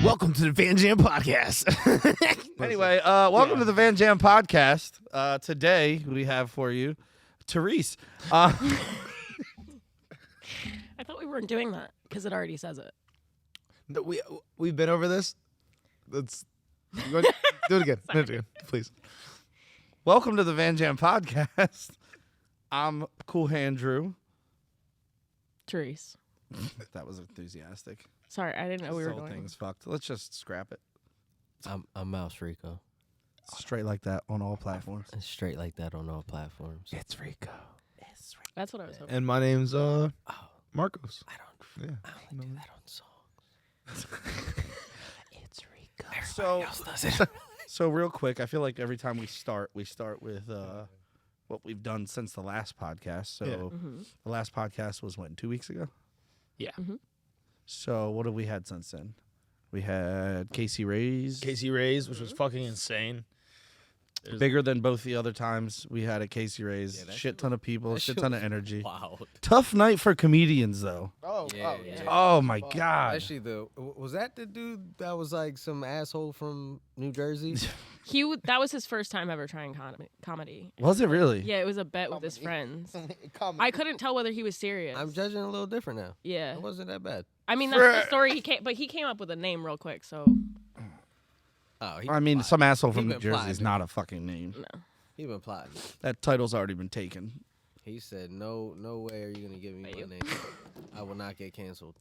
Welcome to the Van Jam Podcast. Anyway, welcome to the Van Jam Podcast. Today we have for you Therese. I thought we weren't doing that because it already says it. We've been over this. Let's do it again. Do it again, please. Welcome to the Van Jam Podcast. I'm Cool Hand Drew. Therese. That was enthusiastic. Sorry, I didn't know we were This whole going. thing's fucked. Let's just scrap it. I'm Mouse Rico. Straight like that on all platforms. It's straight like that on all platforms. It's Rico. That's what I was hoping. And my name's Marcos. I don't do that on songs. It's Rico. So real quick, I feel like every time we start with what we've done since the last podcast. So Yeah. the last podcast was when, 2 weeks ago? Yeah. So what have we had since then? We had Casey Ray's. Casey Ray's, which was fucking insane. Bigger than both the other times we had at Casey Ray's. Yeah, that shit shit ton of people, that shit shit ton of was energy. Wow. Tough night for comedians, though. Oh, Yeah. Oh my God. Actually, was that the dude that was like some asshole from New Jersey? That was his first time ever trying comedy. Was it really? Yeah, it was a bet with his friends. I couldn't tell whether he was serious. I'm judging a little different now. Yeah. It wasn't that bad. I mean, that's the story he came up with a name real quick, so Oh, I mean, some asshole from He New been Jersey plotting, is dude. not a fucking name. no. He been plotting. That title's already been taken. He said, "No way are you gonna give me my name. I will not get canceled."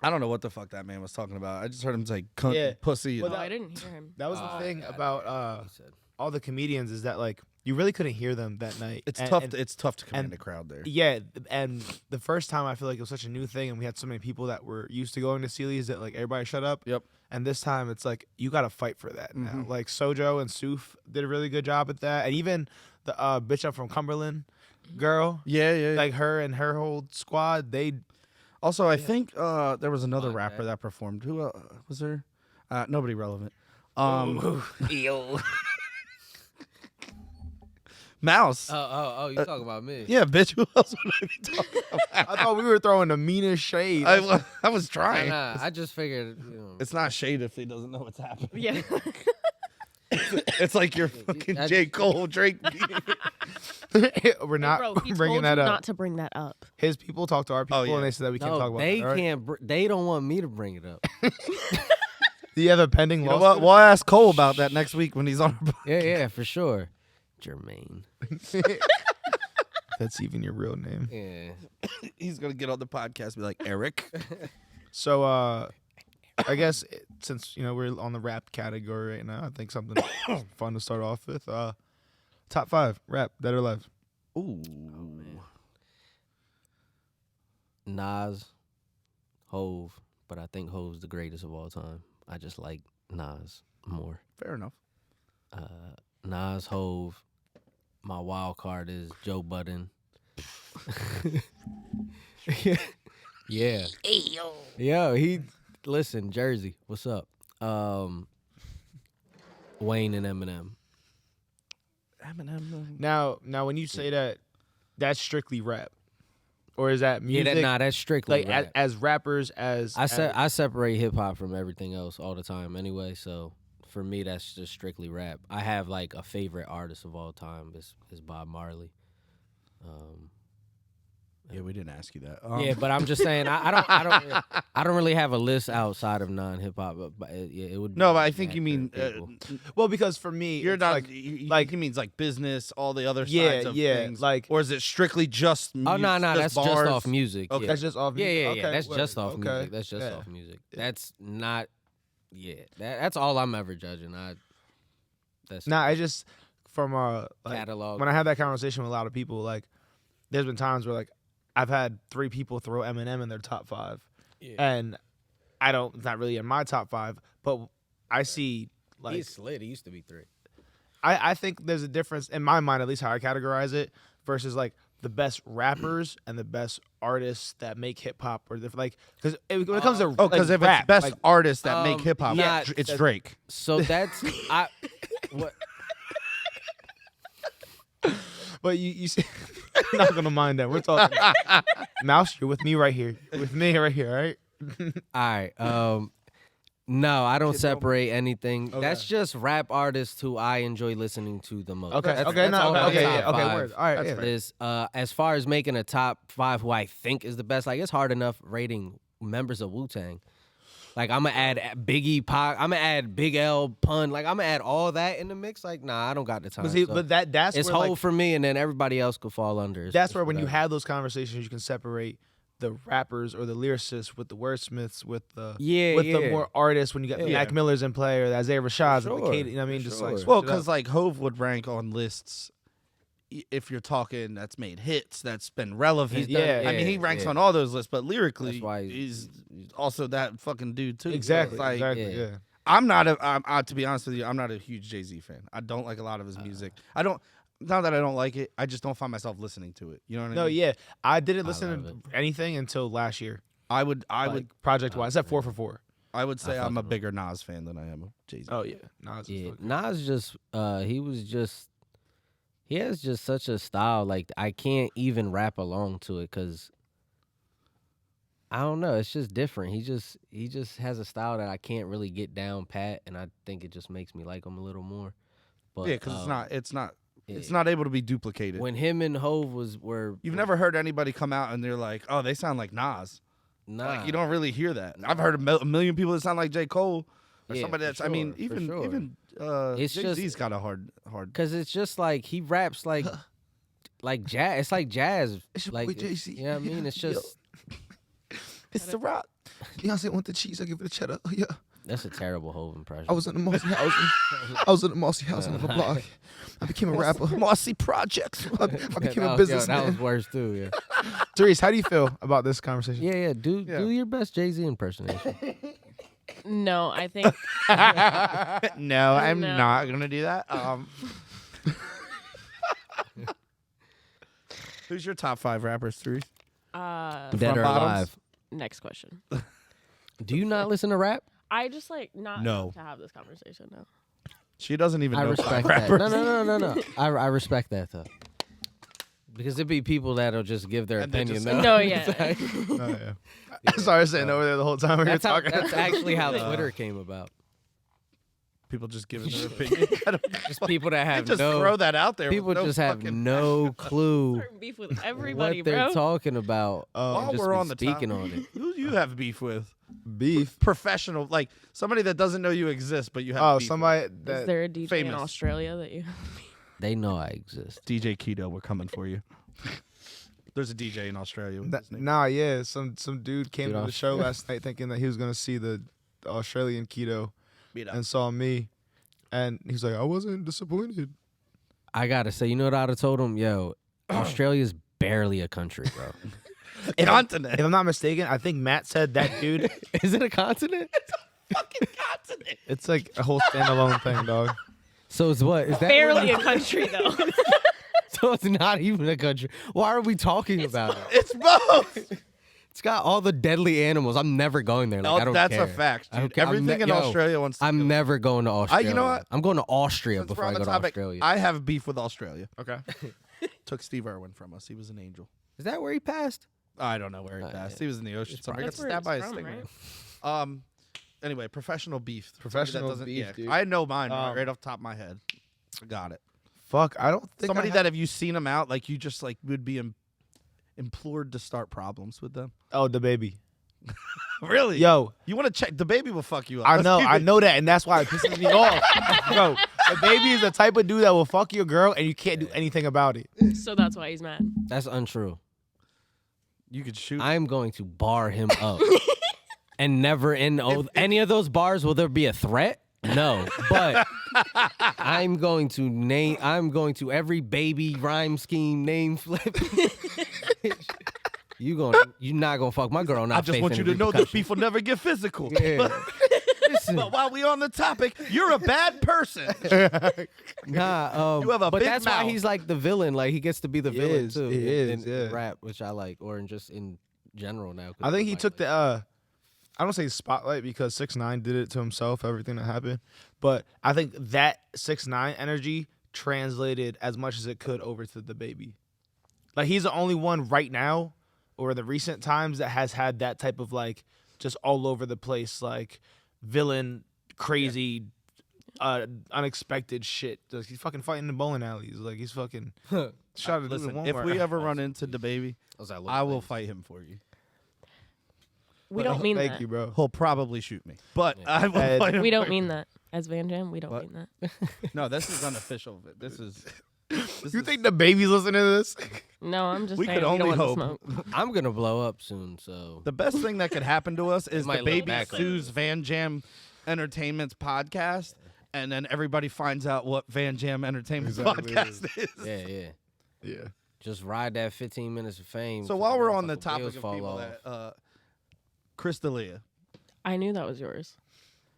I don't know what the fuck that man was talking about. I just heard him say cunt, Yeah. pussy. Well, Oh, I didn't hear him. That was the thing God. about He said, all the comedians is that like you really couldn't hear them that night. it's And- tough. and- It's tough to command and- a crowd there. Yeah, and the first time I feel like it was such a new thing, and we had so many people that were used to going to Sealy's that like everybody shut up. Yep. And this time it's like you got to fight for that now. Mhm. Like Sojo and Soof did a really good job at that, and even the bitch up from Cumberland, girl, Yeah. like her and her whole squad, they Also, I think there was another Like rapper that. that performed. Who was there? Nobody relevant. Mouse. Oh, you talking about me? Yeah, bitch. Who else would I be talking about? I thought we were throwing the meanest shade. I was trying. Nah, I just figured, It's not shade if he doesn't know what's happening. Yeah. It's like you're fucking I- J. Cole, Drake. We're not Bro, he bringing told that you up. not to bring that up. His people talk to our people, yeah. and they said that we can't no, talk about they that. All right? can't. They don't want me to bring it up. Do you have a pending You know lawsuit? what? We'll ask Cole about that next week when he's on our yeah, for sure. Jermaine. That's even your real name. Yeah. He's gonna get on the podcast and be like, Eric. So, I guess since we're on the rap category right now, I think something fun to start off with. Top 5 rap, dead or alive. Ooh. Nas, Hove, but I think Hove's the greatest of all time. I just like Nas more. Fair enough. Nas, Hove. My wild card is Joe Budden. Yeah. Yo, listen, Jersey, what's up? Wayne and Eminem. Eminem. Now, when you say that, that's strictly rap, or is that music? That's strictly like rap. as rappers, as I separate hip hop from everything else all the time anyway, so for me that's just strictly rap. I have like a favorite artist of all time is Bob Marley. Yeah, we didn't ask you that. Yeah, but I'm just saying I don't really have a list outside of non hip hop, but it would. No, but I think you mean well, because for me, you're it's not like he means like business, all the other Yeah, sides of yeah, things. like- or is it strictly just Oh no, that's just bars? off music. Okay. Yeah. that's just off. Yeah, music? yeah, Okay, that's just word. off Okay. music. That's just Yeah. off music. That's not. Yeah, that's all I'm ever judging. That's Nah, I just from like, catalog. when I have that conversation with a lot of people, like there's been times where like I've had 3 people throw Eminem in their top 5, and it's not really in my top 5, but I see like He's slid. He used to be 3. I think there's a difference in my mind, at least how I categorize it, versus like the best rappers and the best artists that make hip hop, or like because when it comes to because if rap, it's best like, artists that make hip hop, yeah, it's Drake. So that's what. But you see, I'm not gonna mind that. We're talking. Mouse, you're with me right here. With me right here, all right? All right. No, I don't separate anything. Okay. That's just rap artists who I enjoy listening to the most. Okay, That's, okay, that's all my okay, top yeah, okay, five word. All right, yeah. is, as far as making a top 5 who I think is the best, like it's hard enough rating members of Wu-Tang. Like I'm gonna add Biggie, Pac, I'm gonna add Big L, Pun, like I'm gonna add all that in the mix. Like nah, I don't got the time. But see, so but that's it's where, whole like, for me, and then everybody else could fall under. that's It's where when you whatever. have those conversations, you can separate the rappers or the lyricists with the wordsmiths with the the more artists when you got the Mac Millers in play or the Isaiah Rashads and the Sure, Kate, you know what I mean? Just like Well, switch it up. because like Hove would rank on lists if you're talking that's made hits, that's been relevant. He's done- I mean, he ranks yeah. on all those lists, but lyrically, That's why he's also that fucking dude too. Exactly, So it's like, exactly, yeah. I'm not to be honest with you, I'm not a huge Jay-Z fan. I don't like a lot of his music. I don't. Not that I don't like it. I just don't find myself listening to it. You know what I mean? No, yeah. I didn't love listen to anything until last year. I would project wise. Except 4 for 4. I would say I I'm a fuck with bigger Nas fan than I am a Jay-Z. Oh yeah. Nas is Yeah, fucking- Nas he has just such a style. Like I can't even rap along to it because I don't know. It's just different. He just has a style that I can't really get down pat, and I think it just makes me like him a little more. But Yeah, because it's yeah. not able to be duplicated. When him and Hove were You've never heard anybody come out and they're like, "Oh, they sound like Nas." nah, Like, you don't really hear that. I've heard a million people that sound like J. Cole or Yeah, somebody for that's. I mean, sure, for sure. even It's Jay-Z's just- got a hard. because it's just like he raps like jazz. It's like jazz. It's your Like boy Jay-Z. you know what I mean? It's just It's the rock. Beyonce want the cheese. I give it a cheddar. Oh, yeah. that's a terrible Hove impression. I was in the Mossy housing. I was in the Mossy housing on the block. I became a rapper. Mossy Projects. I became a That was businessman. worse too. Yeah. Therese, how do you feel about this conversation? Yeah. Do your best Jay-Z impersonation. No, I think No, I'm No. not gonna do that. Who's your top 5 rappers, Therese? Dead or bottoms? alive. next question. Do you not listen to rap? I just like not No. to have this conversation now. She doesn't even I know respect 5 that. rappers. No. I respect that though. Because there'd be people that'll just give their And they opinion. just- though. No, yeah. Oh, yeah. Sorry, sitting over there the whole time we were That's talking. actually how Twitter came about. People just giving their opinion. I don't- Just people that have just no throw that out there. people with no just have fucking- no clue Starting beef with everybody, what they're bro. talking about. While and just we're be on the speaking topic, on it. Who do you have beef with? Beef. Professional, like somebody that doesn't know you exist, but you have. Oh, beef somebody Is that. there a DJ in famous. Australia that you? They know I exist. with. DJ Keto, we're coming for you. There's a DJ in Australia. With his name. Nah, yeah. Some dude came Dude, to the show last night thinking that he was gonna see the Australian keto Beat up. and saw me, and he's like, I wasn't disappointed. I gotta say, you know what I'd have told him? Yo, Australia's barely a country, bro. Continent. If I'm not mistaken, I think Matt said that dude. Is it a continent? Fucking continent. It's like a whole standalone thing, dog. So it's what? Is that Barely a country though. So it's not even a country. Why are we talking about it? It's both. It's got all the deadly animals. I'm never going there. Like, I don't that's care. a fact, I dude. don't care. Everything in Australia wants to I'm kill it. never going to Australia. you know what? I'm going to Austria Since we're before on I the go to topic, Australia. I have beef with Australia. Okay. Took Steve Irwin from us. He was an angel. Is that where he passed? I don't know where he passed. yeah. He was in the ocean. It's Somebody got That's where stabbed by a it's from, stingray. right? Anyway, professional beef. Somebody that Professional doesn't- beef, yeah, dude. I know mine Um, right off the top of my head. I got it. Fuck, I don't think Somebody I that have you seen him out, like you just like would be implored to start problems with them. Oh, the baby. Really? Yo, You want to check? The baby will fuck you up. I Let's know, keep I it- know that, and that's why it pisses me off. Bro, the baby is the type of dude that will fuck your girl, and you can't do anything about it. So that's why he's mad. That's untrue. You could shoot. I'm going to bar him up. And never in any of those bars will there be a threat? No. But I'm going to every baby rhyme scheme name flip. You're not gonna fuck my girl. Not I just want you to know this beef will never get physical. Yeah. Listen, But while we on the topic, you're a bad person. nah, You have a but big that's mouth. why he's like the villain. Like he gets to be the He villain is, too. he in is, yeah. rap, which I like, or just in general now. 'cause I think he like- took the I don't say spotlight because 6ix9ine did it to himself, everything that happened. But I think that 6ix9ine energy translated as much as it could over to the baby. Like he's the only one right now, or in the recent times, that has had that type of like just all over the place, like villain, crazy, unexpected shit. Just, he's fucking fighting in bowling alleys. Like he's fucking shot at Listen, Walmart. if we ever run into the baby, I will fight him for you. We don't mean Thank that. you, bro. He'll probably shoot me, but I will fight him. We don't for mean that. As Van Jam, we don't What? mean that. you. No, this is unofficial. This is. You think the baby's listening to this? No, I'm just We saying could we only don't hope. want to smoke. I'm gonna blow up soon, so The best thing that could happen to us is might the look baby back on sues Van Jam Entertainment's podcast, and then everybody finds out what Van Jam Entertainment's Exactly. podcast is. Yeah. just ride that 15 minutes of fame. So till while we're on motherfucking the topic wheels of fall people off. that, Chris D'Elia, I knew that was yours.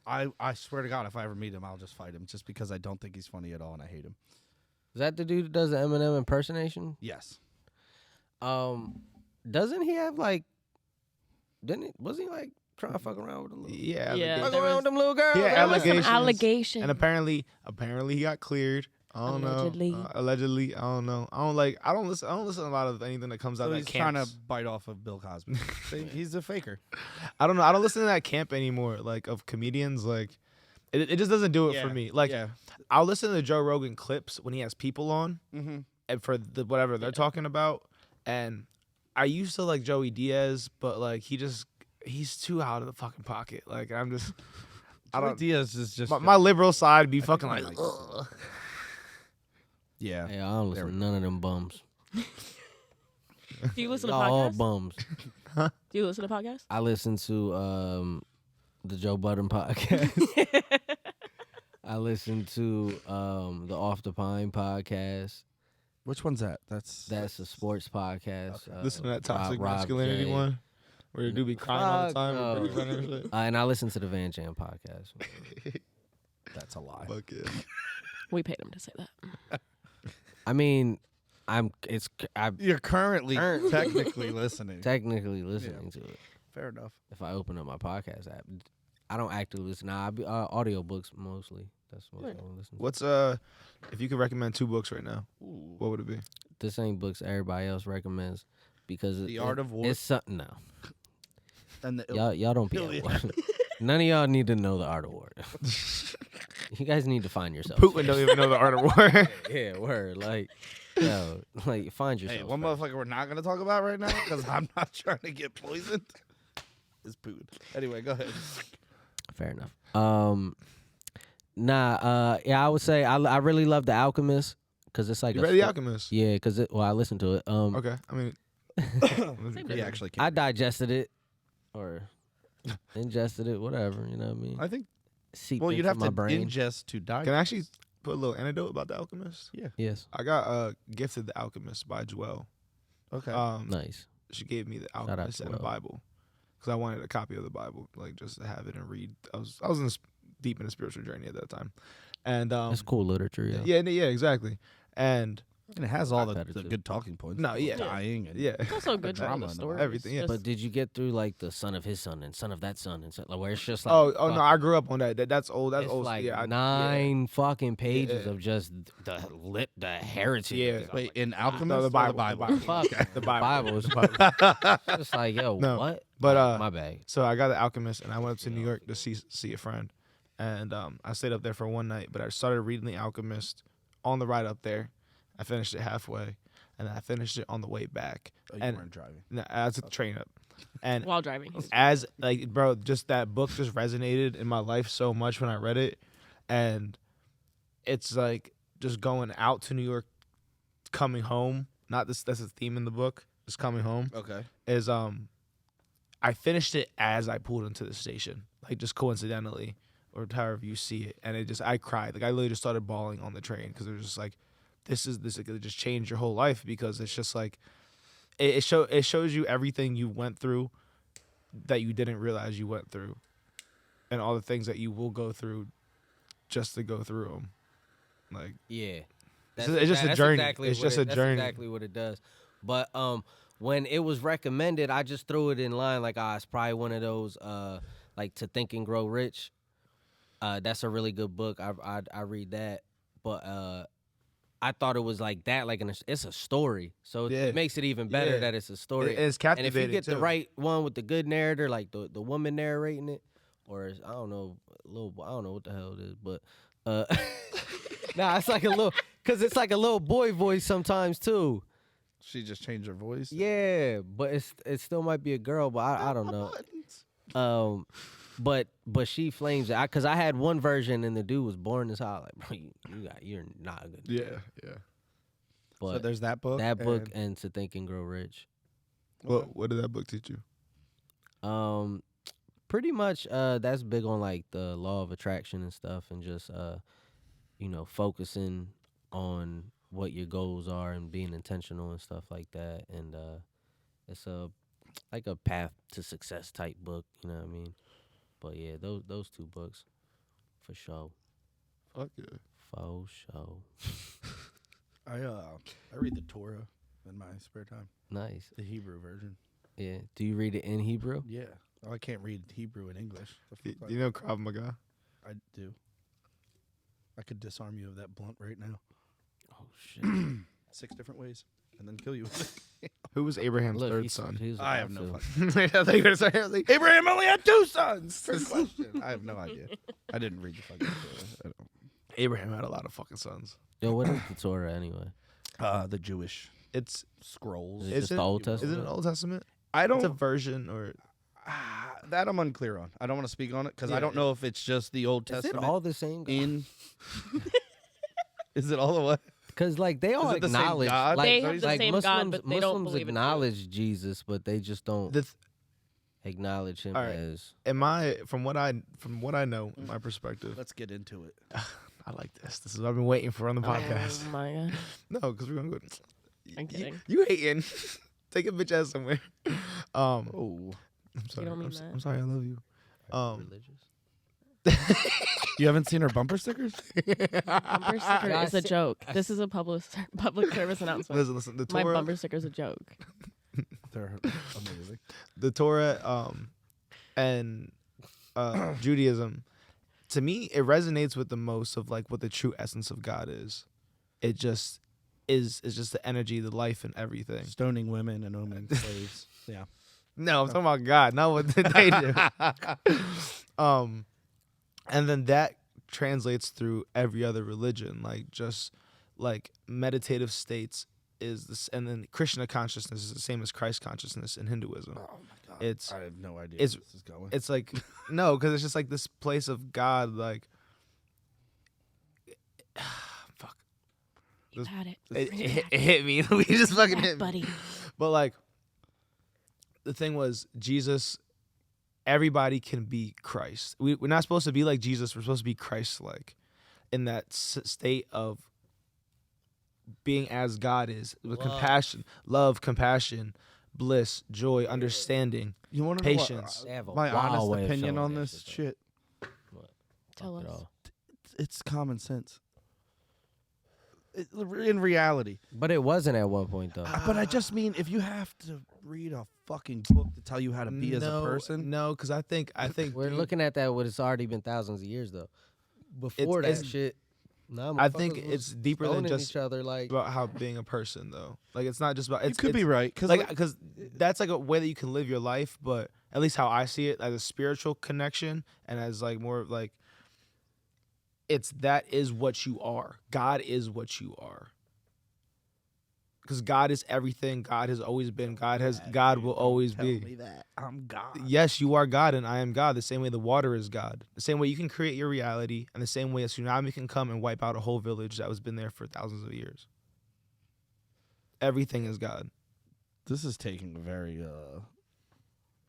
I swear to God, if I ever meet him, I'll just fight him, just because I don't think he's funny at all and I hate him. Is that the dude that does the Eminem impersonation? Yes. Doesn't he have like? Wasn't he like trying to fuck around with a little? Yeah. Yeah. Fuck there around was- with them little girls. Yeah, There was some allegations. allegations. And apparently he got cleared. I don't Allegedly. know. Allegedly, I don't know. I don't listen to a lot of anything that comes out So of he's that trying camp. to bite off of Bill Cosby. See, he's a faker. I don't know. I don't listen to that camp anymore. Like of comedians, like it just doesn't do it for me. Like yeah. I'll listen to Joe Rogan clips when he has people on, Mm-hmm. and for the whatever they're talking about. And I used to like Joey Diaz, but like he's too out of the fucking pocket. Like I don't. Diaz is just My liberal side be fucking I like. like- Ugh. yeah. Hey, I don't listen to none of them bums. Do you listen to Y'all all podcasts? bums. Do you listen to podcasts? I listen to the Joe Budden podcast. I listen to the Off the Pine podcast. Which one's that? That's a sports podcast. Listen to that toxic Rob masculinity J. one, where the dude be crying all the Fuck time. no. and Brittany running and shit. And I listen to the Van Jam podcast. that's a lie. Fuck yeah. We paid him to say that. I mean, I'm You're currently technically listening. technically listening to it. Fair enough. If I open up my podcast app, I don't actively listen. Nah, I be audiobooks mostly. That's what I listen to. What's if you could recommend 2 books right now, what would it be? This ain't books everybody else recommends because The Art of War. It's something. No, And the y'all don't be at war. None of y'all need to know the art of war. You guys need to find yourself. Putin don't even know the art of war. Yeah, word. Like, yo, like find yourself. Hey, one motherfucker we're not gonna talk about right now because I'm not trying to get poisoned. Is Putin. Anyway, go ahead. Fair enough. Yeah, I would say I really love The Alchemist because it's like You read The Alchemist? Yeah, because I listened to it. Okay, I mean, He actually can't. I digested it or ingested it, whatever. You know what I mean? I think. Seeped Well, you'd into have my to brain. ingest to die. can I actually put a little anecdote about The Alchemist? Yeah. Yes, I got gifted The Alchemist by Joelle. Okay. nice. She gave me The out Alchemist to and a Joelle. Bible because I wanted a copy of the Bible, like just to have it and read. I was deep in a spiritual journey at that time, and That's cool literature. Yeah. yeah, exactly, and and it has all better the too. good talking points. No, yeah. Dying. And yeah. It's also good drama drama and story. everything, yeah. But did you get through like the son of his son and son of that son and son, like, where it's just like Oh no, fuck, I grew up on that. That's old. That's it's old. like yeah, 9 fucking pages Yeah. of just the heritage. Yeah. of it. I'm Wait, like, in Alchemist No, the or Bible. the Bible? The fuck The Bible. is just like yo, No, what? but, my bag. So I got The Alchemist, and I went up to New York to see a friend, and I stayed up there for one night. But I started reading The Alchemist on the ride up there. I finished it halfway, and then I finished it on the way back. Oh, you And- weren't driving. No, I took the train up, and While driving. as like bro, just that book just resonated in my life so much when I read it, and it's like just going out to New York, coming home. Not this. That's the theme in the book. Just coming home Okay. is I finished it as I pulled into the station, like just coincidentally, or however you see it, and I cried. Like I literally just started bawling on the train because it was just like, this it just changed your whole life because it's just like, it shows you everything you went through that you didn't realize you went through, and all the things that you will go through, just to go through them, like Yeah. It's just a that's journey. Exactly It's what just a that's journey. exactly what it does. But when it was recommended, I just threw it in line like, it's probably one of those like To Think and Grow Rich. That's a really good book. I read that. But I thought it was like that. Like it's a story, so Yeah. it makes it even better that it's a story. It's and if you captivating get the too. right one with the good narrator, like the woman narrating it, or I don't know, I don't know what the hell it is, but nah, it's like a little, cause it's like a little boy voice sometimes too. She just changed her voice. Yeah, but it still might be a girl, but I don't know. But she flames it because I had one version and the dude was born as high. Like, bro, you're not a good. Yeah. But So there's that book. and To Think and Grow Rich. What did that book teach you? Pretty much that's big on like the law of attraction and stuff, and just focusing on what your goals are and being intentional and stuff like that. And it's like a path to success type book, you know what I mean? But yeah, those two books for sure. Fuck yeah. For sure. I read the Torah in my spare time. Nice. The Hebrew version. Yeah. Do you read it in Hebrew? Yeah. Oh, I can't read Hebrew in English. You know Krav Maga? I do. I could disarm you of that blunt right now. Oh shit. 6 different ways, and then kill you with it. Who was Abraham's Look, third he's son? I have no fucking. fucking. I thought you were gonna say, I was like, Abraham only had 2 sons. First question. I have no idea. I didn't read the fucking Torah. I don't. Abraham had a lot of fucking sons. Yo, what is the Torah anyway? The Jewish It's scrolls. Is it just the Old Testament? Is it an Old Testament? I It's a don't. version or That I'm unclear on. I don't want to speak on it because I don't know if it's just the Old Is it Testament. all the same God? in? Is it all the way? Because like they all it the same acknowledge, God? like, They have the like same Muslims, God, but they don't Muslims believe in acknowledge Jesus, but they just don't the acknowledge him All right. as. from what I know, my perspective. Let's get into it. I like this. This is what I've been waiting for on the podcast. Oh my god. No, because we're gonna go. I'm kidding. You hating? Take a bitch ass somewhere. Oh, I'm sorry. don't mean I'm, that. I'm sorry. I love you. Religious. you haven't seen her bumper stickers? Bumper sticker is a joke. This is a public service announcement. Listen. The My Torah, bumper sticker is a joke. They're amazing. the Torah, and Judaism. To me, it resonates with the most of like what the true essence of God is. It just is just the energy, the life, and everything. Stoning women and owning slaves. Yeah. No, I'm talking about God, not what they do. And then that translates through every other religion, like just like meditative states is this, and then Krishna consciousness is the same as Christ consciousness in Hinduism. Oh my god. It's I have no idea it's- where this is going. It's like no, because it's just like this place of God, like fuck. You had it. It hit me. We just fucking hit me. buddy. But like the thing was Jesus. Everybody can be Christ. We're not supposed to be like Jesus. We're supposed to be Christ-like in that state of being as God is, with compassion, love, compassion, bliss, joy, understanding, You want to patience. They have a my wild honest way of opinion showing on that this shit? Tell Fuck it us. all. It's common sense. In reality. But it wasn't at one point though. But I just mean, if you have to read a fucking book to tell you how to be as a person, No, because I think We're looking at that when it's already been thousands of years though. Before that it's- shit, nah, I think motherfuckers was it's deeper than stoning just each other. Like about how being a person though. Like it's not just about. you It's, could be it's- right. because that's like a way that you can live your life, but at least how I see it, as a spiritual connection and as like more of like it's that is what you are. God is what you are. Because God is everything. God has always been. God will always tell be. me that I'm God. Yes, you are God and I am God. The same way the water is God. The same way you can create your reality, and the same way a tsunami can come and wipe out a whole village that was been there for thousands of years. Everything is God. This is taking a very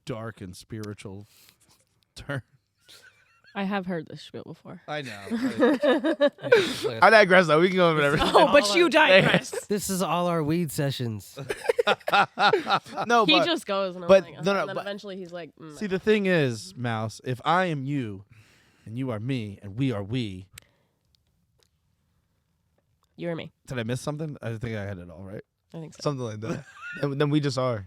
dark and spiritual turn. I have heard this spiel before. I know. I digress though. We can go over whatever. Oh, but you digress. this is all our weed sessions. No, He but just goes, and I'm but- like, no, no, and then but- eventually he's like, See, the thing is, Mouse, if I am you, and you are me, and we are we, you or me. did I miss something? I think I had it all right. I think so. something like that. And then we just are.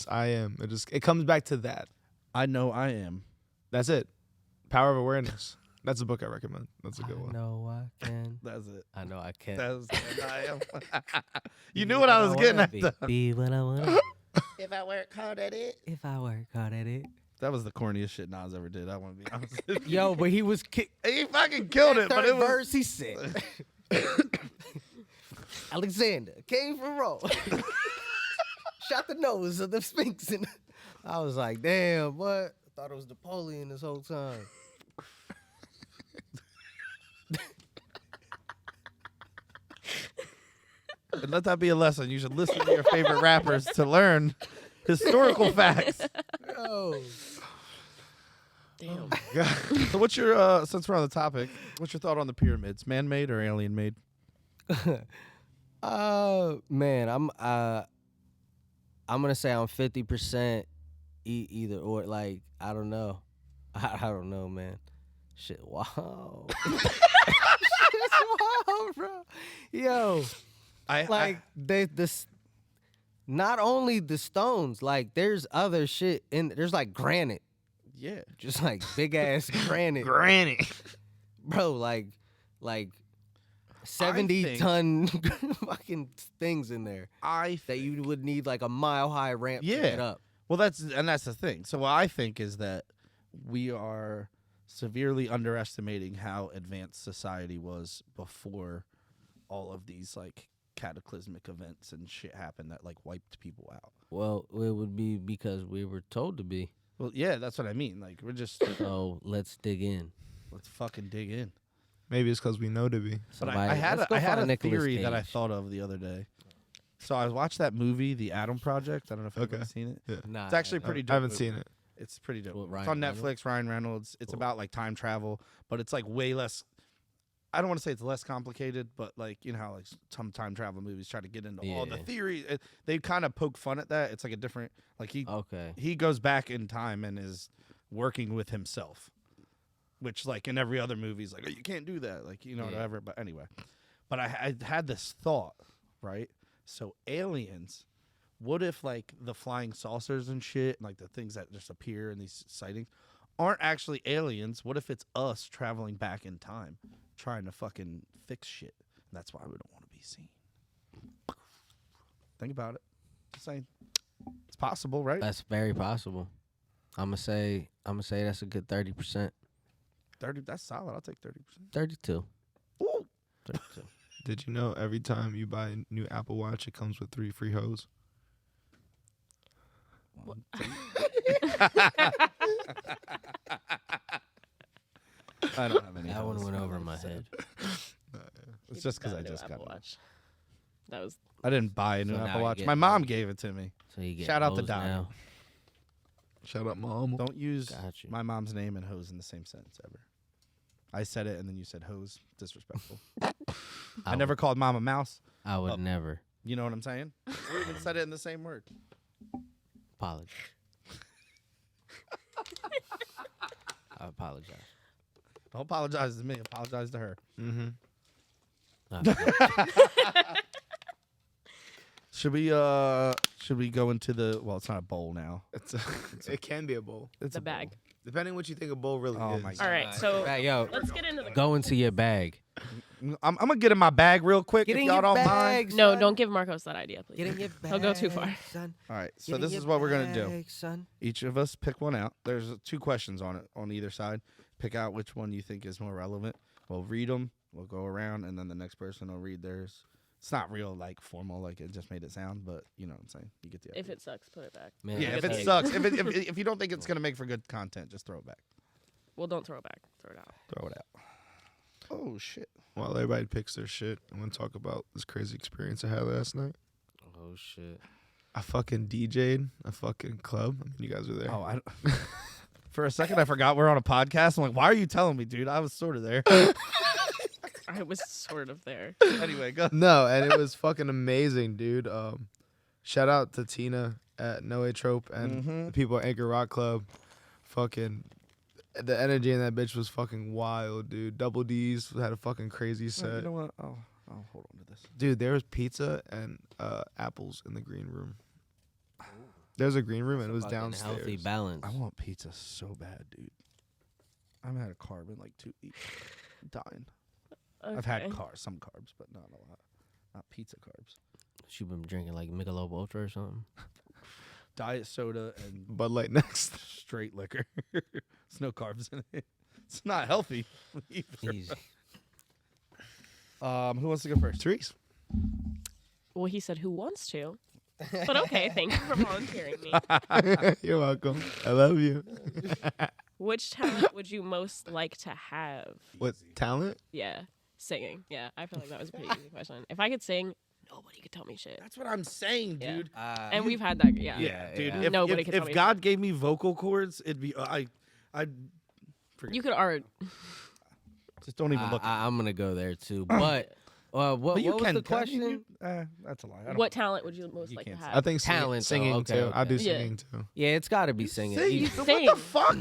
I am. It comes back to that. I know I am. That's it. Power of awareness. That's a book I recommend. That's a good I one. know I can. That's it. I know I can. That's I am. You knew what I was getting at. Though. Be what I want to If I work hard at it. If I work hard at it. That was the corniest shit Nas ever did. I want to be honest with you. Yo, but he was He fucking killed it. But third it was. verse, he said, Alexander came from Rome. Shot the nose of the Sphinx. And I was like, damn, what? I thought it was Napoleon this whole time. And let that be a lesson. You should listen to your favorite rappers to learn historical facts. Yo. Damn. So what's your, since we're on the topic, what's your thought on the pyramids? Man-made or alien-made? Man, I'm gonna say I'm 50% either or. Like, I don't know. I don't know, man. Shit, wow. Shit's wild, bro. Yo, this. Not only the stones, like there's other shit in. There's like granite. Yeah. Just like big ass granite, bro. Like 70-ton fucking things in there that you would need like a mile-high ramp to get up. Well, that's the thing. So what I think is that we are severely underestimating how advanced society was before all of these like cataclysmic events and shit happened that like wiped people out. Well, it would be because we were told to be. Well, yeah, that's what I mean. Like we're just So let's dig in. let's fucking dig in. Maybe it's because we know to be. But Somebody- I had let's go a find Nicolas theory that I Cage. thought of the other day. So I watched that movie, The Atom Project. I don't know if you've seen it. Nah, It's actually nah. pretty dope. I haven't movie. seen it. It's pretty dope. What, It's on Ryan Netflix. Ryan Reynolds. It's Cool. about like time travel, but it's like way less. I don't want to say it's less complicated, but like you know how like some time travel movies try to get into all the Yeah. theory. They kind of poke fun at that. It's like a different like Okay. he goes back in time and is working with himself, which like in every other movie is like, oh, you can't do that, like you know Yeah. whatever. But anyway, but I had this thought, right? So aliens, what if like the flying saucers and shit, and like the things that just appear in these sightings, aren't actually aliens? What if it's us traveling back in time, trying to fucking fix shit? And that's why we don't want to be seen. Think about it. Just saying, it's possible, right? That's very possible. I'm gonna say that's a good 30%. 30. That's solid. I'll take 30%. 32. Ooh. 32. Did you know every time you buy a new Apple Watch, it comes with 3 free hose? I don't have any. That one hose. went over my head. It's just because I Got a new just got Apple it. Watch. That was I didn't buy a new So now Apple you Watch. get My one. mom gave it to me. So you get Shout out to hose Dottie. now. Shout out, Mom. Don't use Got you. my mom's name and hose in the same sentence ever. I said it and then you said hose. Disrespectful. I never called mom a mouse. I would never You know what I'm saying? We even said it in the same word. apologize. I apologize. Don't apologize to me. Apologize to her. Mm-hmm. Should we go into the? Well, it's not a bowl now. It can be a bowl, It's the a bowl. bag. depending what you think a bowl really Oh is. my God. All right, so Yo, let's get into the. go into your bag. I'm gonna get in my bag real quick Get if in y'all your don't mind. bag. No, son. don't give Marcos that idea, please. Get in your bag. He'll go too far. Son. All right, so Get in this your is what we're gonna do. bag, son. Each of us pick one out. There's 2 questions on it on either side. Pick out which one you think is more relevant. We'll read them. We'll go around, and then the next person will read theirs. It's not real like formal, like it just made it sound, but you know what I'm saying. You get the idea. If it sucks, put it back. Man, Yeah, if Good it thing. sucks, if you don't think it's gonna make for good content, just throw it back. Well, don't throw it back. Throw it out. Throw it out. Oh shit. While everybody picks their shit, I'm gonna talk about this crazy experience I had last night. Oh shit. I fucking DJ'd a fucking club. I mean, you guys were there. Oh, I don't. For a second, I forgot we're on a podcast. I'm like, why are you telling me, dude? I was sort of there. I was sort of there. Anyway, go. No, and it was fucking amazing, dude. Shout out to Tina at No A Trope and the people at Anchor Rock Club. Fucking, the energy in that bitch was fucking wild, dude. Double D's had a fucking crazy set. You know what? Oh, hold on to this. Dude, there was pizza and apples in the green room. There's a green room and it was Fucking downstairs. Healthy balance. I want pizza so bad, dude. haven't had a carb in like 2 weeks. I'm dying. Okay. I've had some carbs, but not a lot. Not pizza carbs. You been drinking like Michelob Ultra or something? Diet soda and Bud Light next. straight liquor. There's no carbs in it. It's not healthy either. Easy. Who wants to go first? Therese. Well, he said who wants to. But okay, thank you for volunteering me. You're welcome. I love you. Which talent would you most like to have? What talent? Yeah, singing. Yeah, I feel like that was a pretty easy question. If I could sing, nobody could tell me shit. That's what I'm saying, Yeah. dude. And we've had that. Yeah. Dude. yeah. If, Nobody if, can tell if me God gave me vocal cords, it'd be I'd You could art. just don't even look. At me. I'm gonna go there too. But what But you was can the can question? you? That's a lie. I don't What talent would you most You like to can't have? I think Talent, singing though. Okay, too. I do okay. Yeah. singing too. Yeah, it's got to be singing. Sing. You, What Sing. the fuck?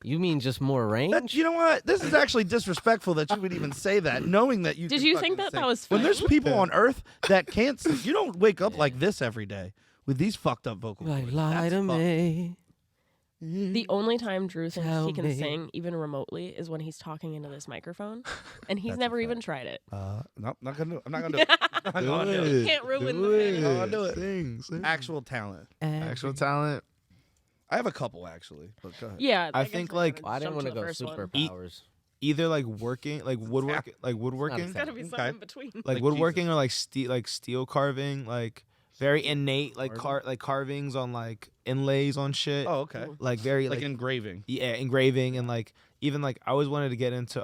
you mean just more range? That, you know what? This is actually disrespectful that you would even say that, knowing that you. Did can you fucking think that sing. that was When funny? there's people Yeah. on Earth that can't sing, you don't wake up like this every day with these fucked up vocal like cords. lie That's to fucked. me. The only time Drew thinks Tell he can me. sing, even remotely, is when he's talking into this microphone, and he's That's a never fact. even tried it. Nope, not gonna do it. I'm not gonna do it. I'm not gonna do it. You can't ruin do the it. thing. I'll do it. Sing. Actual talent. Actual talent. I have a couple actually, but go ahead. Yeah, I guess think, we're like- gonna Well, I didn't jump want to to the go first one. superpowers. Either like working, like woodworking, like woodworking, There's gotta be something Okay. in between. like Like woodworking or like steel carving, like very innate, like Carving? carvings on like inlays on shit, Oh, okay. like very Like like engraving. yeah, engraving and like even like I always wanted to get into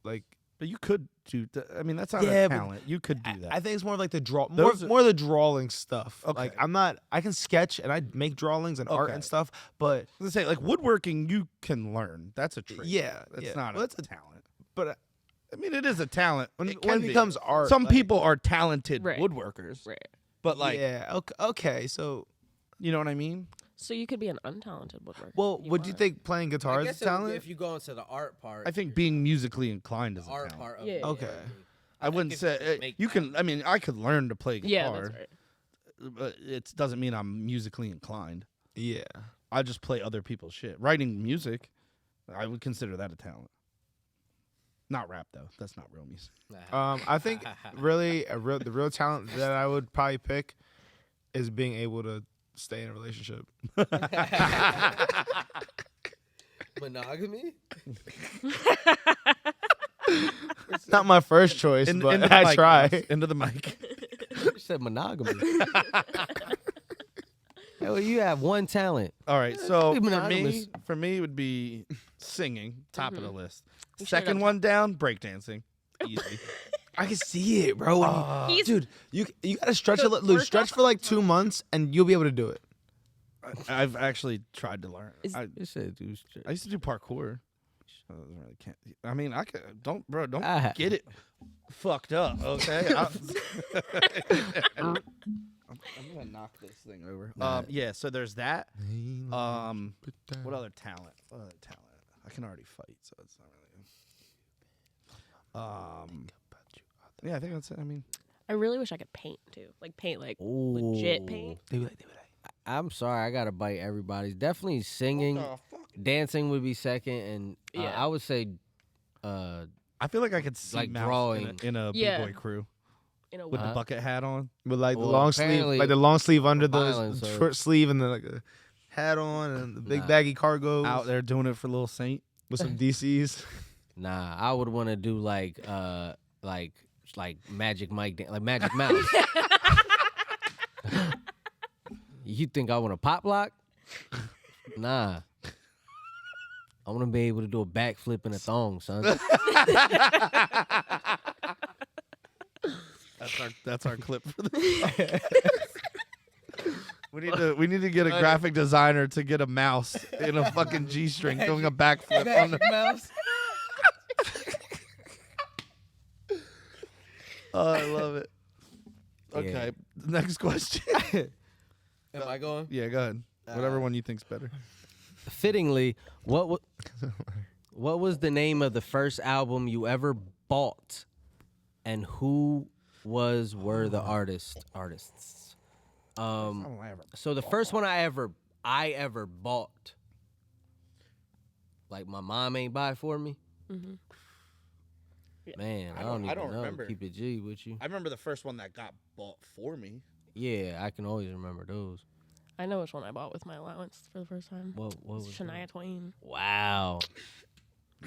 like But you could do. I mean, that's not Yeah, a but talent. You could do that. I think it's more of like the more Those are- more the drawing stuff. Okay. Like I can sketch and I make drawings and art Okay. and stuff, but I was gonna say, like woodworking, you can learn. That's a trait. yeah, that's yeah. not Well, a that's talent. but I mean, it is a talent when it it can be. becomes art, Some like- people are talented Right. woodworkers, Right. but like, yeah, okay, so you know what I mean? So you could be an untalented woodworker. well, would you want. think playing guitar is a talent? if you go into the art part, I think being musically inclined is a talent. of Yeah. it, Okay. I wouldn't say you can. I mean, I could learn to play Yeah, guitar, that's right. but it doesn't mean I'm musically inclined. Yeah. I just play other people's shit. Writing music, I would consider that a talent. Not rap though. That's not real music. I think really the real talent that I would probably pick is being able to stay in a relationship. Monogamy? Not my first choice, Into but the I mic, try. Mouse. Into the mic. You said monogamy. Hell, you have one talent. All right, so Be monogamous. for me, it would be singing, top of the list. You should've Second done one down, breakdancing. Easy. I can see it, bro. He's- Dude, you gotta stretch The a little, stretch workout- for like 2 months, and you'll be able to do it. I've actually tried to learn. Is- I You said dude. used to do parkour. I don't really can't. I mean, I could. Don't Ah. get it fucked up. Okay. I'm gonna knock this thing over. Yeah. So there's that. What other talent? I can already fight, so it's not really. Yeah, I think that's it. I mean, I really wish I could paint too. Like paint, like legit paint. I'm sorry, I gotta bite everybody's. Definitely singing, dancing would be second, and Yeah. I would say, I feel like I could see Like Mouse drawing. in a Yeah. big boy crew In a with way. the bucket hat on. With like the Well, long sleeve, apparently like the long sleeve under the violence, so- short sleeve, and then like a hat on, and the big Nah. baggy cargos Out there doing it for Little Saint. with some DCs. nah, I would want to do like Magic Mike, like Magic Mouse. You think I want to pop lock? Nah. I want to be able to do a backflip in a thong, son. That's our clip for the. We need to get a graphic designer to get a mouse in a fucking G-string doing a backflip on the Mouse. Oh, I love it. Yeah. Okay, next question. Am I going? Yeah, go ahead. Whatever one you think's better. Fittingly, what was the name of the first album you ever bought, and who were the artists? So the first one I ever bought like my mom ain't buy for me. Mhm. Yeah. Man, I I don't- don't I even don't know. remember. Keep it G with you. I remember the first one that got bought for me. Yeah, I can always remember those. I know which one I bought with my allowance for the first time. What was It's that? Shania Twain. Wow.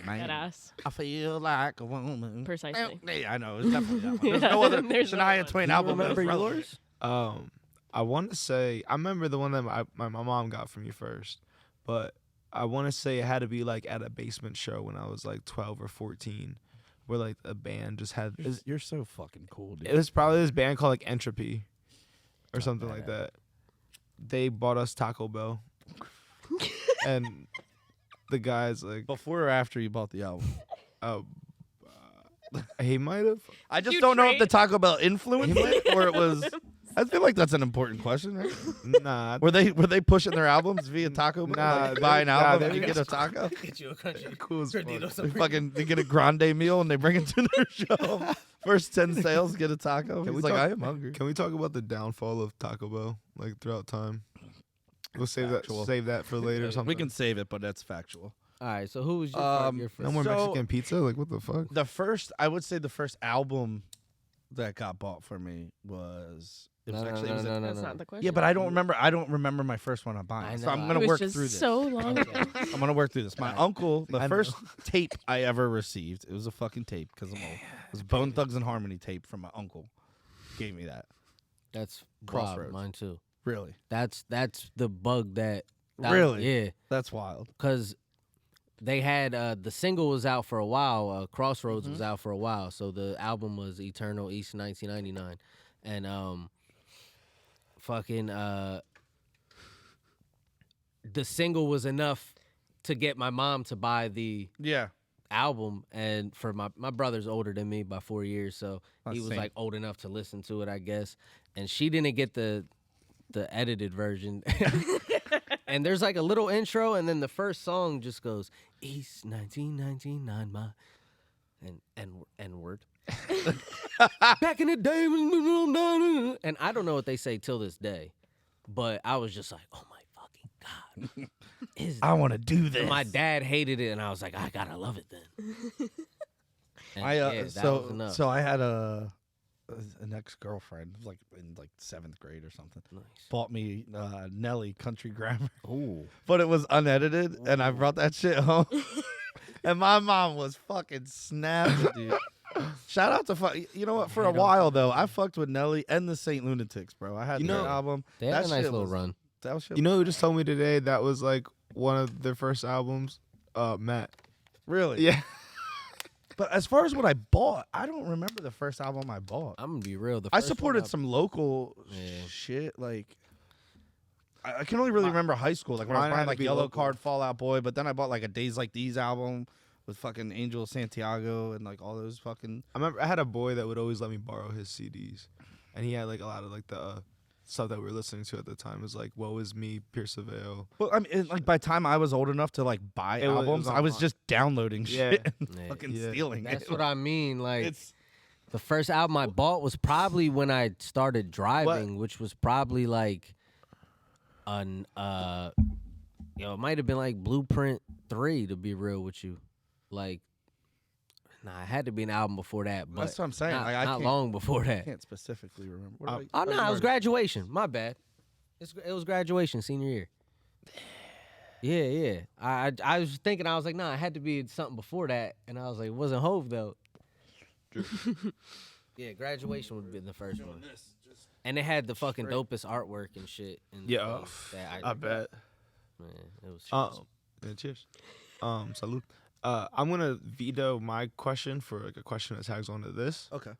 That ass. I feel like a woman. Precisely. Yeah, I know. It's definitely that one. There's Yeah, no other there's no Shania one. Twain Do you album. that was remember relevant. yours? I want to say I remember the one that my mom got for me first, but I want to say it had to be like at a basement show when I was like 12 or 14, where like a band just had. You're so fucking cool, dude. It was probably this band called like Entropy, or Not something like bad. that. They bought us Taco Bell, and the guys like, Before or after you bought the album? he might have. I just You don't know if the trade- Taco Bell influenced it or it was. I feel like that's an important question, right? Nah, Were they pushing their albs via Taco Bell? Nah, Like, they- buy an nah, album they and you get a just- taco? Get you a country. cool as fuck. They get a grande meal and they bring it to their show. First 10 sales get a taco. Can He's we like, talk- I am hungry. Can we talk about the downfall of Taco Bell like throughout time? We'll save Factual. that for later or something. We can save it, but that's factual. All right, so who was your, your first? No more So- Mexican pizza. Like what the fuck? I would say the first album that got bought for me was. It was No, actually. no, it was a- no, That's not the question. Yeah, but I don't remember. I don't remember my first one on buying. I So know. I'm It gonna was work just through this. so long ago. I'm gonna work through this. My uncle, the I know. first tape I ever received, it was a fucking tape because I'm old. It was Bone Thugs and Harmony tape from my uncle. Gave me that. That's Crossroads. wild, mine too. Really, That's the bug that. Really? Yeah, that's wild. because they had the single was out for a while. Crossroads was out for a while, so the album was Eternal East 1999, and fucking the single was enough to get my mom to buy the Yeah. album, and for my brother's older than me by 4 years, so he was Same. like old enough to listen to it, I guess, and she didn't get the edited version. And there's like a little intro, and then the first song just goes East 1999 my and word. Back in the day, and I don't know what they say till this day, but I was just like, oh my fucking god, is I want to do this. and my dad hated it, and I was like, I gotta love it then. And I yeah, that was enough. so I had an ex-girlfriend like in like 7th grade or something. Nice. Bought me Nelly Country Grammar, Ooh. but it was unedited, and I brought that shit home. And my mom was fucking snapping, dude. Shout out to you know what? For a while though, I fucked with Nelly and the Saint Lunatics, bro. I had You their know- album. They had That a nice shit little was- run. That was shit. You know who just told me today that was like one of their first albums? Matt. really? Yeah. But as far as what I bought, I don't remember the first album I bought. I'm gonna be real. The I first supported one some local Yeah. shit. Like, I can only really remember high school. Like when I was mine had buying to like be Yellow local. Card, Fall Out Boy. But then I bought like a Days Like These album with fucking Angel Santiago and like all those fucking. I remember I had a boy that would always let me borrow his CDs, and he had like a lot of like the stuff that we were listening to at the time. It was like "Woe Is Me," Pierce the Veil. Well, I mean, like by the time I was old enough to like buy It was albums, I was online. just downloading Yeah. shit and Yeah. fucking Yeah. stealing That's it. what I mean. Like It's the first album I bought was probably when I started driving, which was probably like an it might have been like Blueprint 3 to be real with you. Like nah, it had to be an album before that, but that's what I'm saying. not, Like, I not can't, long before I that. can't specifically remember. What Oh, about- Oh no, it was remember- graduation. My bad. It was graduation senior year. Yeah. I was thinking, I was like, nah, it had to be something before that, and I was like, it wasn't Hove though. Yeah, graduation would have been the first one. And it had the fucking dopest artwork and shit. And Yeah, that I bet. Man, it was. Yeah, cheers. Salud. I'm gonna veto my question for like a question that tags onto this. Okay.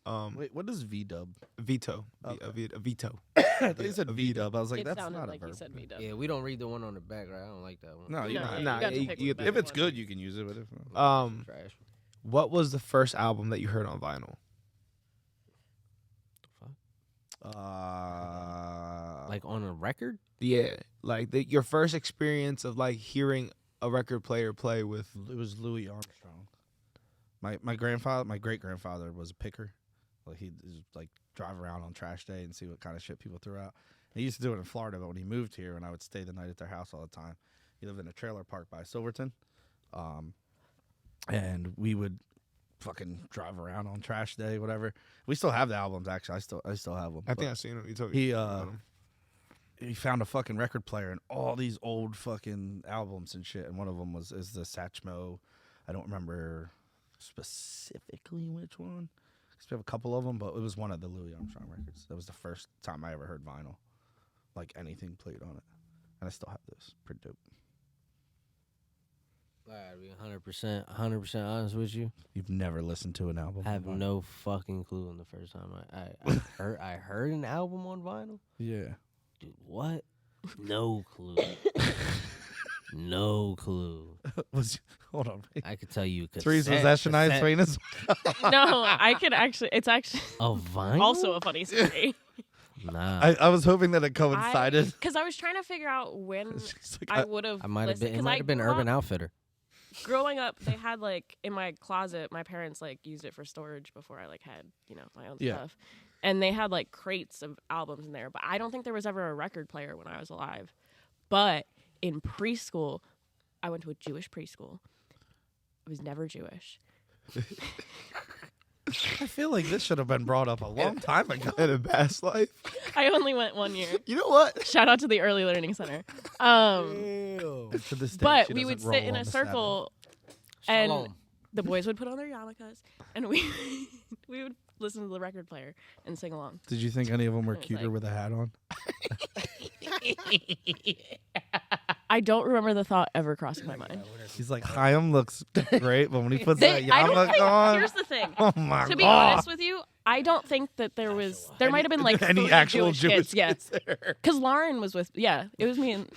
Um, Wait, what is V Dub? veto. Okay. A veto. I thought you said V Dub. I was like, It that's sounded not like a verb. you said V-dub. Yeah, we don't read the one on the back, right? I don't like that one. No, you No, know. you Nah, got to you- pick you the get If better it's one. good, you can use it. But if Trash. What was the first album that you heard on vinyl? Like on a record? Yeah, like your first experience of like hearing a record player play with. it was Louis Armstrong. My grandfather, my great grandfather, was a picker. Like he'd like drive around on trash day and see what kind of shit people threw out. He used to do it in Florida, but when he moved here, and I would stay the night at their house all the time. He lived in a trailer park by Silverton, And we would fucking drive around on trash day, whatever. We still have the albums, actually. I still have them. I think I've seen it. You told He about 'em. he found a fucking record player and all these old fucking albums and shit. And one of them is the Satchmo. I don't remember specifically which one. Cause we have a couple of them, but it was one of the Louis Armstrong records. That was the first time I ever heard vinyl, like anything played on it. And I still have this. Pretty dope. I gotta be 100% honest with you. You've never listened to an album? I have on vinyl? no fucking clue on the first time I heard an album on vinyl. Yeah. Dude, what? No clue. No clue. Hold on. I could tell you. Three's Possession Eyes Famous. No, I could actually. It's actually A vinyl? also a funny story. Nah. I was hoping that it coincided. Because I was trying to figure out when It's like, I would have. I might have been. It might have been Urban Outfitter. Growing up, they had like in my closet. My parents like used it for storage before I like had my own stuff, and they had like crates of albums in there. But I don't think there was ever a record player when I was alive. But in preschool, I went to a Jewish preschool. I was never Jewish. I feel like this should have been brought up a long time ago. In a past life. I only went 1 year. You know what? Shout out to the Early Learning Center. To this day, But she we would doesn't sit roll in on a the circle, and Shalom. the boys would put on their yarmulkes, and we would listen to the record player and sing along. Did you think any of them were It's cuter like- with a hat on? I don't remember the thought ever crossing my mind. He's like, Chaim looks great, but when he puts They- that I don't yarmulke think, on, here's the thing. oh my To be god! honest with you, I don't think that there might have been like any 30 actual Jewish kids. Yeah, kids there. because Lauren was with. Yeah, it was me and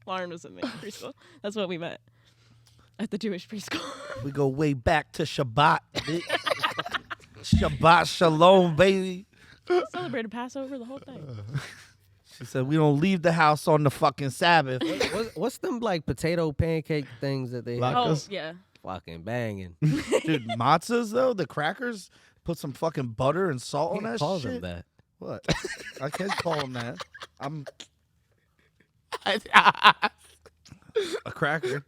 Lauren was with me in preschool. That's what we met at the Jewish preschool. We go way back to Shabbat. bitch. Shabbat Shalom, baby. Celebrated Passover, the whole thing. She said we don't leave the house on the fucking Sabbath. What's them like potato pancake things that they Like- Oh Latkes? yeah. fucking banging? Dude, matzahs though, the crackers, put some fucking butter and salt on Who that calls shit. them that? What? I can't call them that. I'm a cracker.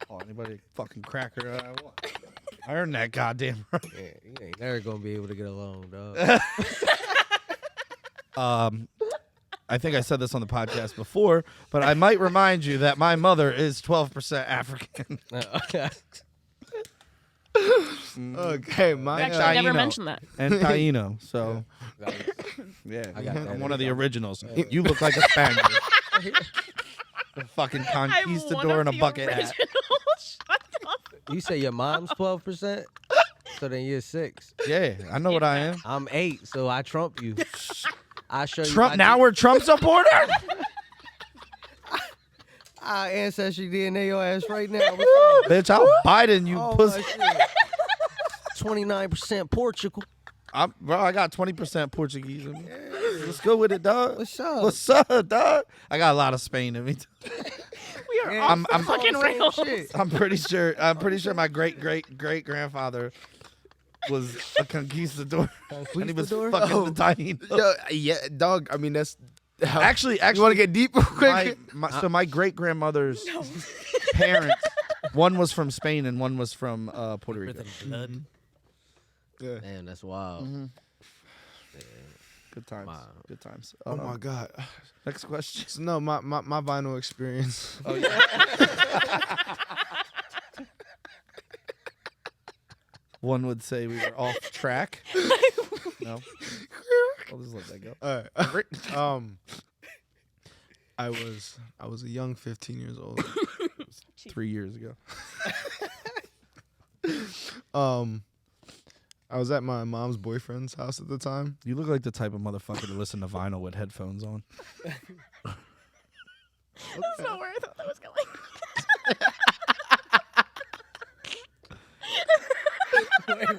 Call anybody a fucking cracker I want. I earned that goddamn right. Yeah, you ain't never gonna be able to get along, dog. I think I said this on the podcast before, but I might remind you that my mother is 12% African. Okay, my Actually, I never Taino. mentioned that. And Taino, so yeah, I got that. I'm one of the originals. You look like a Spaniard. The fucking I'm one conquistador of in a the bucket hat. originals. Shut up. You say your mom's 12%, so then you're 6. Yeah, I know what I am. I'm 8, so I trump you. I show you. Trump. Now we're Trump supporter. Our ancestry DNA your ass right now. Bitch, I'm Biden. You Oh, pussy. 29% Portugal. Bro, I got 20% Portuguese in me. Let's go with it, dog. What's up? What's up, dog? I got a lot of Spain in me. We are Yeah, off I'm- the I'm- fucking Same rails. shit. I'm pretty sure my great grandfather was a conquistador. And he was Conquistador? fucking the Taino. Yo, yeah, dog. I mean, that's how, Actually, you want to get deep real quick? my great grandmother's parents, one was from Spain and one was from Puerto Rico. Yeah. Man, that's wild. Good times. Wow. Good times. Oh my god. Next question. So, no, my vinyl experience. Oh yeah. One would say we were off track. No. I'll just let that go. All right. I was a young 15 years old. 3 years ago. I was at my mom's boyfriend's house at the time. You look like the type of motherfucker to listen to vinyl with headphones on. That's not where I thought that was going.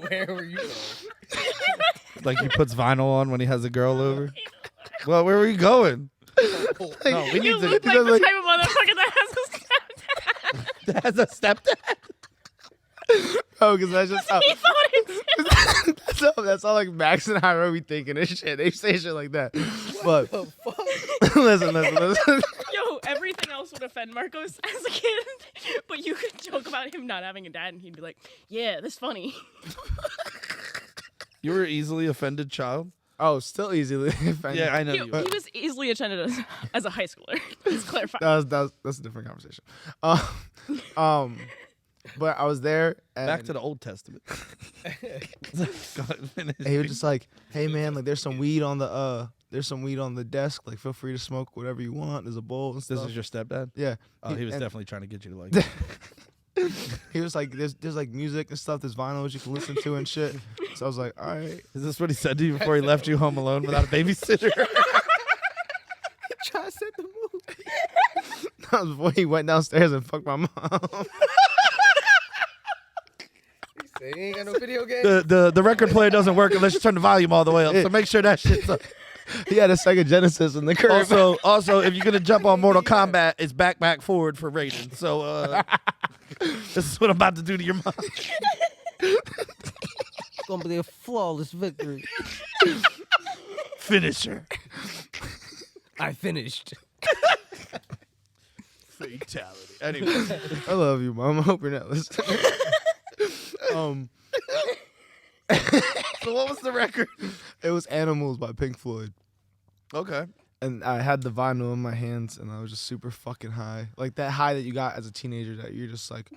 Where were you? Like he puts vinyl on when he has a girl over. Well, where were you going? No, we You need look to. like the type of motherfucker that has a stepdad. Has a stepdad. Oh, because that's just how, He thought it. that's all like Max and Hyro be thinking and shit. They say shit like that. But listen. Yo, every everything else would offend Marcos as a kid, but you could joke about him not having a dad, and he'd be like, "Yeah, this funny." You were an easily offended child. Oh, still easily offended. Yeah, I know. He You were. was easily offended as a high schooler. Let's clarify. That's a different conversation. But I was there. And Back to the Old Testament. he was just like, "Hey man, like there's some weed on the desk. Like feel free to smoke whatever you want. There's a bowl and stuff." This is your stepdad? Yeah. Oh, he was and definitely trying to get you to like. He was like, "There's like music and stuff. There's vinyls you can listen to and shit." So I was like, "All right." Is this what he said to you before he left you home alone without a babysitter? Try to set the mood. That was before he went downstairs and fucked my mom. He ain't got no video game. The record player doesn't work unless you turn the volume all the way up. So make sure that shit's up. He had a Sega Genesis in the crib. Also, if you're gonna jump on Mortal Kombat, it's back forward for Raiden. So this is what I'm about to do to your mom. It's gonna be a flawless victory. Finish her. I finished. Fatality. Anyway, I love you, Mom. I hope you're not listening. so what was the record? It was Animals by Pink Floyd. Okay. And I had the vinyl in my hands, and I was just super fucking high. Like that high that you got as a teenager that you're just like,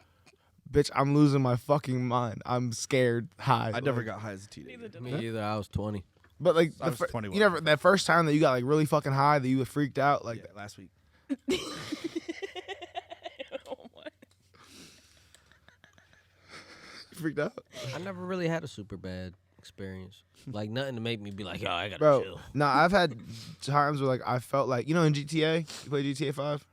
bitch, I'm losing my fucking mind. I'm scared high. I never got high as a teenager. Neither did Me I. either. I was 20. But like, I was 21. you never, that first time that you got like really fucking high that you were freaked out, like, Yeah, last week. freaked out. I never really had a super bad experience. Like nothing to make me be like, yo, I gotta Bro, chill. no, I've had times where like I felt like, you know, in GTA, you play GTA 5?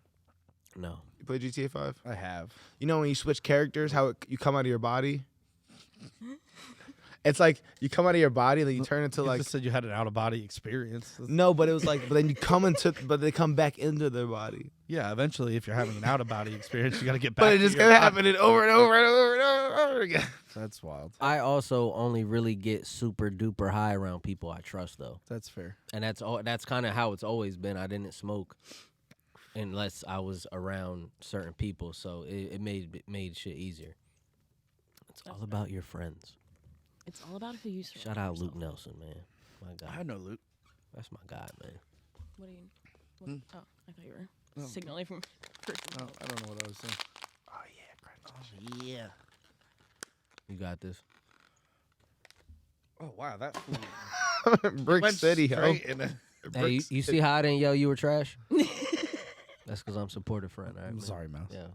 No. You play GTA 5? I have. You know when you switch characters, how you come out of your body? It's like you come out of your body and then you turn into You like just said you had an out of body experience. no, but it was like but then you come into but they come back into their body. Yeah, eventually, if you're having an out of body experience, you got to get back. But it to just your kept body. happening over and over and over and over and over again. That's wild. I also only really get super duper high around people I trust though. That's fair. And that's kind of how it's always been. I didn't smoke unless I was around certain people, so it made shit easier. It's all about your friends. It's all about who you surround Shout out yourself Luke Nelson, man. My guy. I know Luke. That's my guy, man. What do you? What, Oh, I thought you were signaling from. No, I don't know what I was saying. Oh yeah, Yeah. You got this. Oh wow, that flew. Brick City, ho. straight in a- Hey, you see how I didn't yell you were trash? That's because I'm supportive friend. All right, I'm man. sorry, Mouse. Yeah.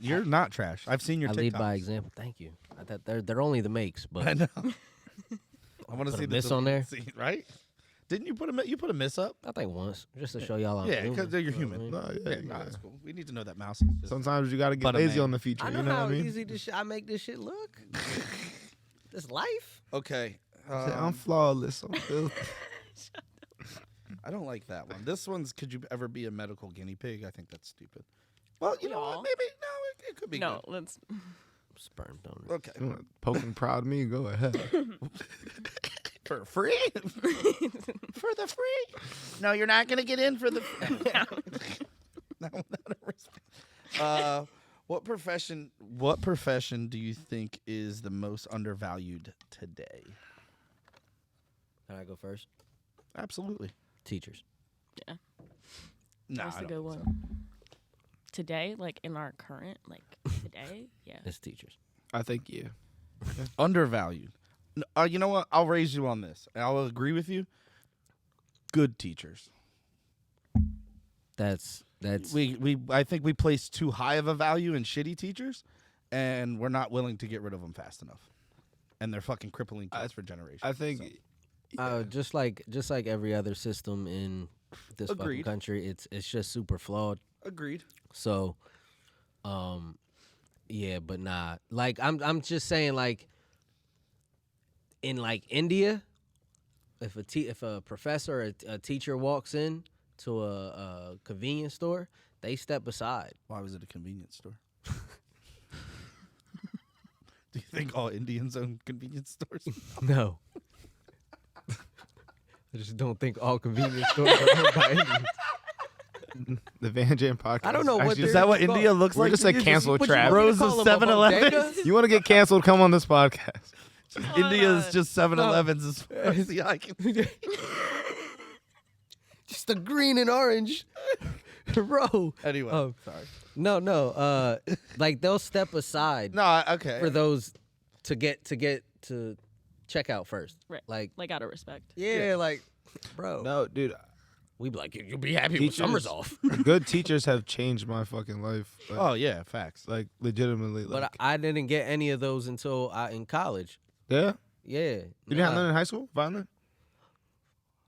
You're not trash. I've seen your I TikToks. lead by example. Thank you. I thought they're only the makes, but I know. I want to Put see a the miss on deleted there? scene, right? Didn't you put a miss up? I think once just to show y'all I'm Yeah, human. because you're You know what I human. mean? No, yeah, Yeah, yeah. that's cool. We need to know that Mouse. is just- Sometimes you gotta get But a lazy man. on the feature. I know You know how what I mean? easy this I make this shit look. This life. Okay. I'm flawless. I'm filthy. I don't like that one. This one's could you ever be a medical guinea pig? I think that's stupid. Well, you know what? Y'all. Maybe no, it could be No, let's. Sperm donor. good. Okay. You wanna poke and prod me? Go ahead. For free? For the free? No, you're not gonna get in for the no, not a respect. What profession do you think is the most undervalued today? Can I go first? Absolutely. Teachers. Yeah, No, that's I a don't good think one. so. Today, like in our current, like today, yeah. It's teachers. I think yeah. Undervalued. You know what? I'll raise you on this. I'll agree with you. Good teachers. That's I think we place too high of a value in shitty teachers, and we're not willing to get rid of them fast enough. And they're fucking crippling kids for generations. I think so. just like every other system in this fucking Agreed. country, it's just super flawed. Agreed. So, yeah, but nah. Like I'm just saying, like in like India, if a professor or a teacher walks in to a convenience store, they step aside. Why was it a convenience store? Do you think all Indians own convenience stores? No. I just don't think all convenience stores are owned by Indians. The Van Jam podcast. I don't know what Actually, Is that what Go- India looks We're like? just to a you? canceled What you trap. want me to Rose call is him, a 7-Eleven. bodega? You want to get canceled? Come on this podcast. India's just 7-Elevens as far as the eye can see. Just the green and orange, bro. Anyway, Oh. sorry. No. Like they'll step aside No, okay. for those to get to check out first. Right. Like, Like out of respect. yeah, like, bro. No, dude. We be like, you'll be happy when Teachers- summer's off. Good teachers have changed my fucking life. Like, Oh yeah, facts. like legitimately. But Like, I didn't get any of those until in college. yeah. Yeah. You didn't have none in high school? Violin?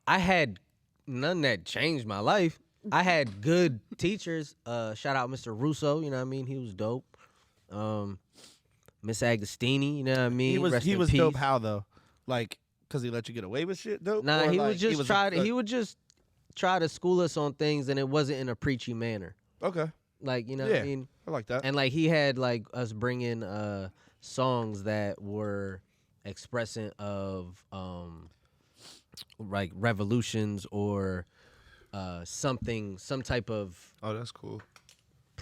I had none that changed my life. I had good teachers. Shout out Mr. Russo, you know what I mean? He was dope. Miss Agostini, you know what I mean? Rest He in was peace. dope. How though? Like, cause he let you get away with shit. Dope. Nah, Or he like, would just he a- would just try to school us on things, and it wasn't in a preachy manner. Okay, Like, you know what Yeah. I mean? I like that. And like he had like us bring in songs that were expressing of like revolutions or some type of Oh, that's cool.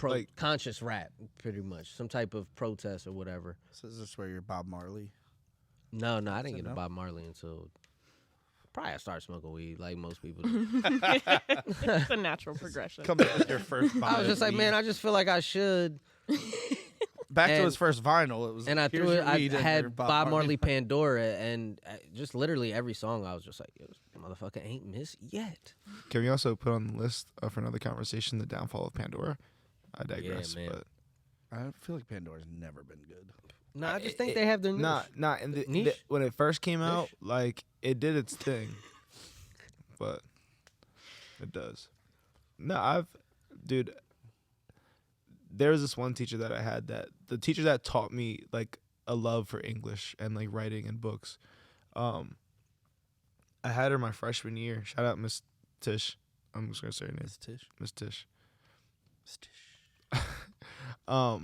Like- conscious rap, pretty much, some type of protest or whatever. So is this where you're Bob Marley? No, I didn't get to no? Bob Marley until probably I started smoking weed, like most people do. It's a natural progression. Come in with your first. I was just like, man, I just feel like I should. Back to and- his first vinyl. It was. And I here's threw it. your I weed and your had Bob Marley Pandora, and just literally every song I was just like, this motherfucker ain't missed yet. Can we also put on the list for another conversation the downfall of Pandora? I digress. man. But I feel like Pandora's never been good. No, I just think they have their niche. not in the Niche? when it first came out, like it did its thing. But it does. No, dude, there was this one teacher that I had that the teacher that taught me like a love for English and like writing and books. I had her my freshman year. Shout out Miss Tish. I'm just gonna say her name. Miss Tish. Miss Tish. I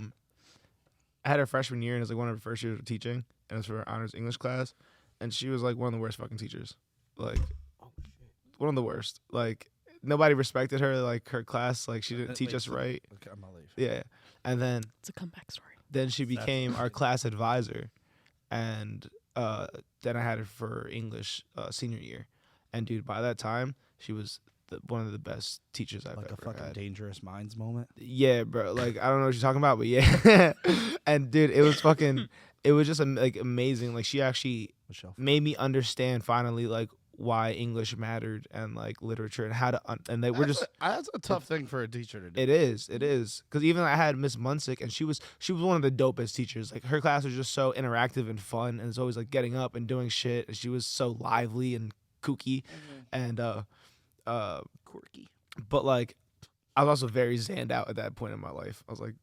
had her freshman year, and it was like one of her first years of teaching, and it was for her honors English class, and she was like one of the worst fucking teachers, like one of the worst. Like nobody respected her. Like her class, like she didn't teach us right. Okay, I'm gonna leave. Yeah, and then It's a comeback story. she became our class advisor, and then I had her for English senior year, and dude, by that time she was one of the best teachers I've Like a ever fucking had. Dangerous Minds moment. Yeah, bro. Like I don't know what you're talking about, but yeah. And dude, it was just like amazing. Like she actually Michelle. made me understand finally like why English mattered and like literature and how to and they were just That's a tough thing for a teacher to do. it is because even I had Miss Munsick and she was one of the dopest teachers. Like her class was just so interactive and fun, and it's always like getting up and doing shit, and she was so lively and kooky and Quirky. but like I was also very zanned out at that point in my life. I was like,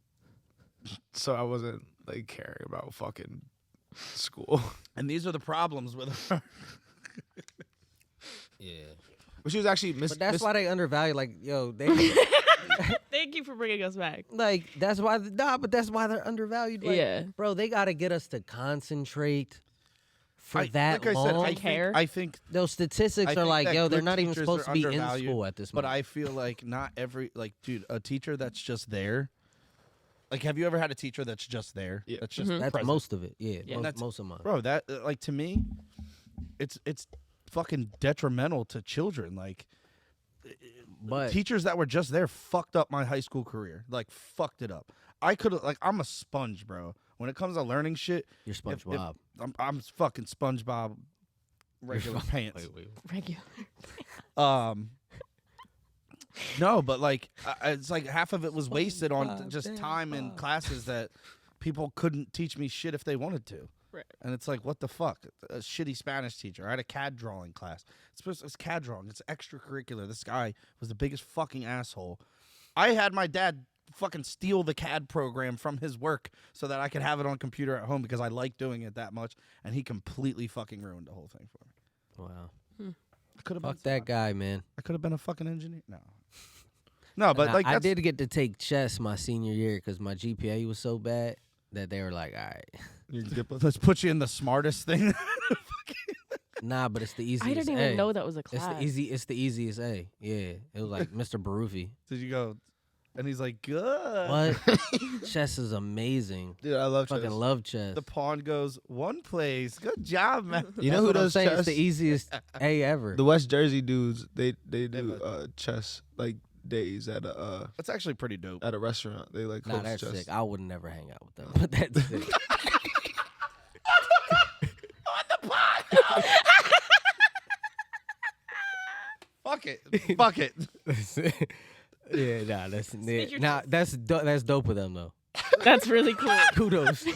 so I wasn't like caring about fucking school. And these are the problems with her. Yeah, But she was actually Miss. but that's Miss- why they undervalue. Like, yo, they Thank you for bringing us back. like that's why. But that's why they're undervalued. Like, Yeah. bro, they got to get us to concentrate for that like I said, long. I think Those statistics I are think like, that yo, they're good not even teachers supposed are to be in undervalued, school at this but moment. I feel like not every dude, a teacher that's just there. Like, have you ever had a teacher that's just there? Yeah. That's just That's present? most of it. Yeah, Yeah. most of mine. Bro, that like to me, it's fucking detrimental to children. Like, But teachers that were just there fucked up my high school career. Like, fucked it up. I could have I'm a sponge, bro. When it comes to learning shit, you're if- SpongeBob. I'm fucking SpongeBob. Regular pants. Regular. No, but like it's like half of it was wasted on SpongeBob, just damn time in Bob. classes that people couldn't teach me shit if they wanted to. Right. And it's like, what the fuck? A shitty Spanish teacher. I had a CAD drawing class. It's CAD drawing. It's extracurricular. This guy was the biggest fucking asshole. I had my dad fucking steal the CAD program from his work so that I could have it on computer at home because I like doing it that much, and he completely fucking ruined the whole thing for me. Wow. I could have Fuck that guy, man. I could have been a fucking engineer. No, but Nah, like I that's, did get to take chess my senior year because my GPA was so bad that they were like, all right. You can skip us. let's put you in the smartest thing. Nah, but it's the easiest. I didn't even know that was a class. It's the easiest A. Yeah, it was like Mr. Barufi. Did you go? And he's like, good. What? Chess is amazing. Dude, I love Fucking chess. love chess. The pawn goes one place. Good job, man. You know That's who what I'm does saying. chess? It's the easiest A ever. The West Jersey dudes. They do chess like days at a That's actually pretty dope. at a restaurant. They like Nah, host that's chess. sick. I would never hang out with them, but that's sick. Fuck it. Fuck it. Yeah, nah, that's your that's dope of them though. That's really cool. Kudos.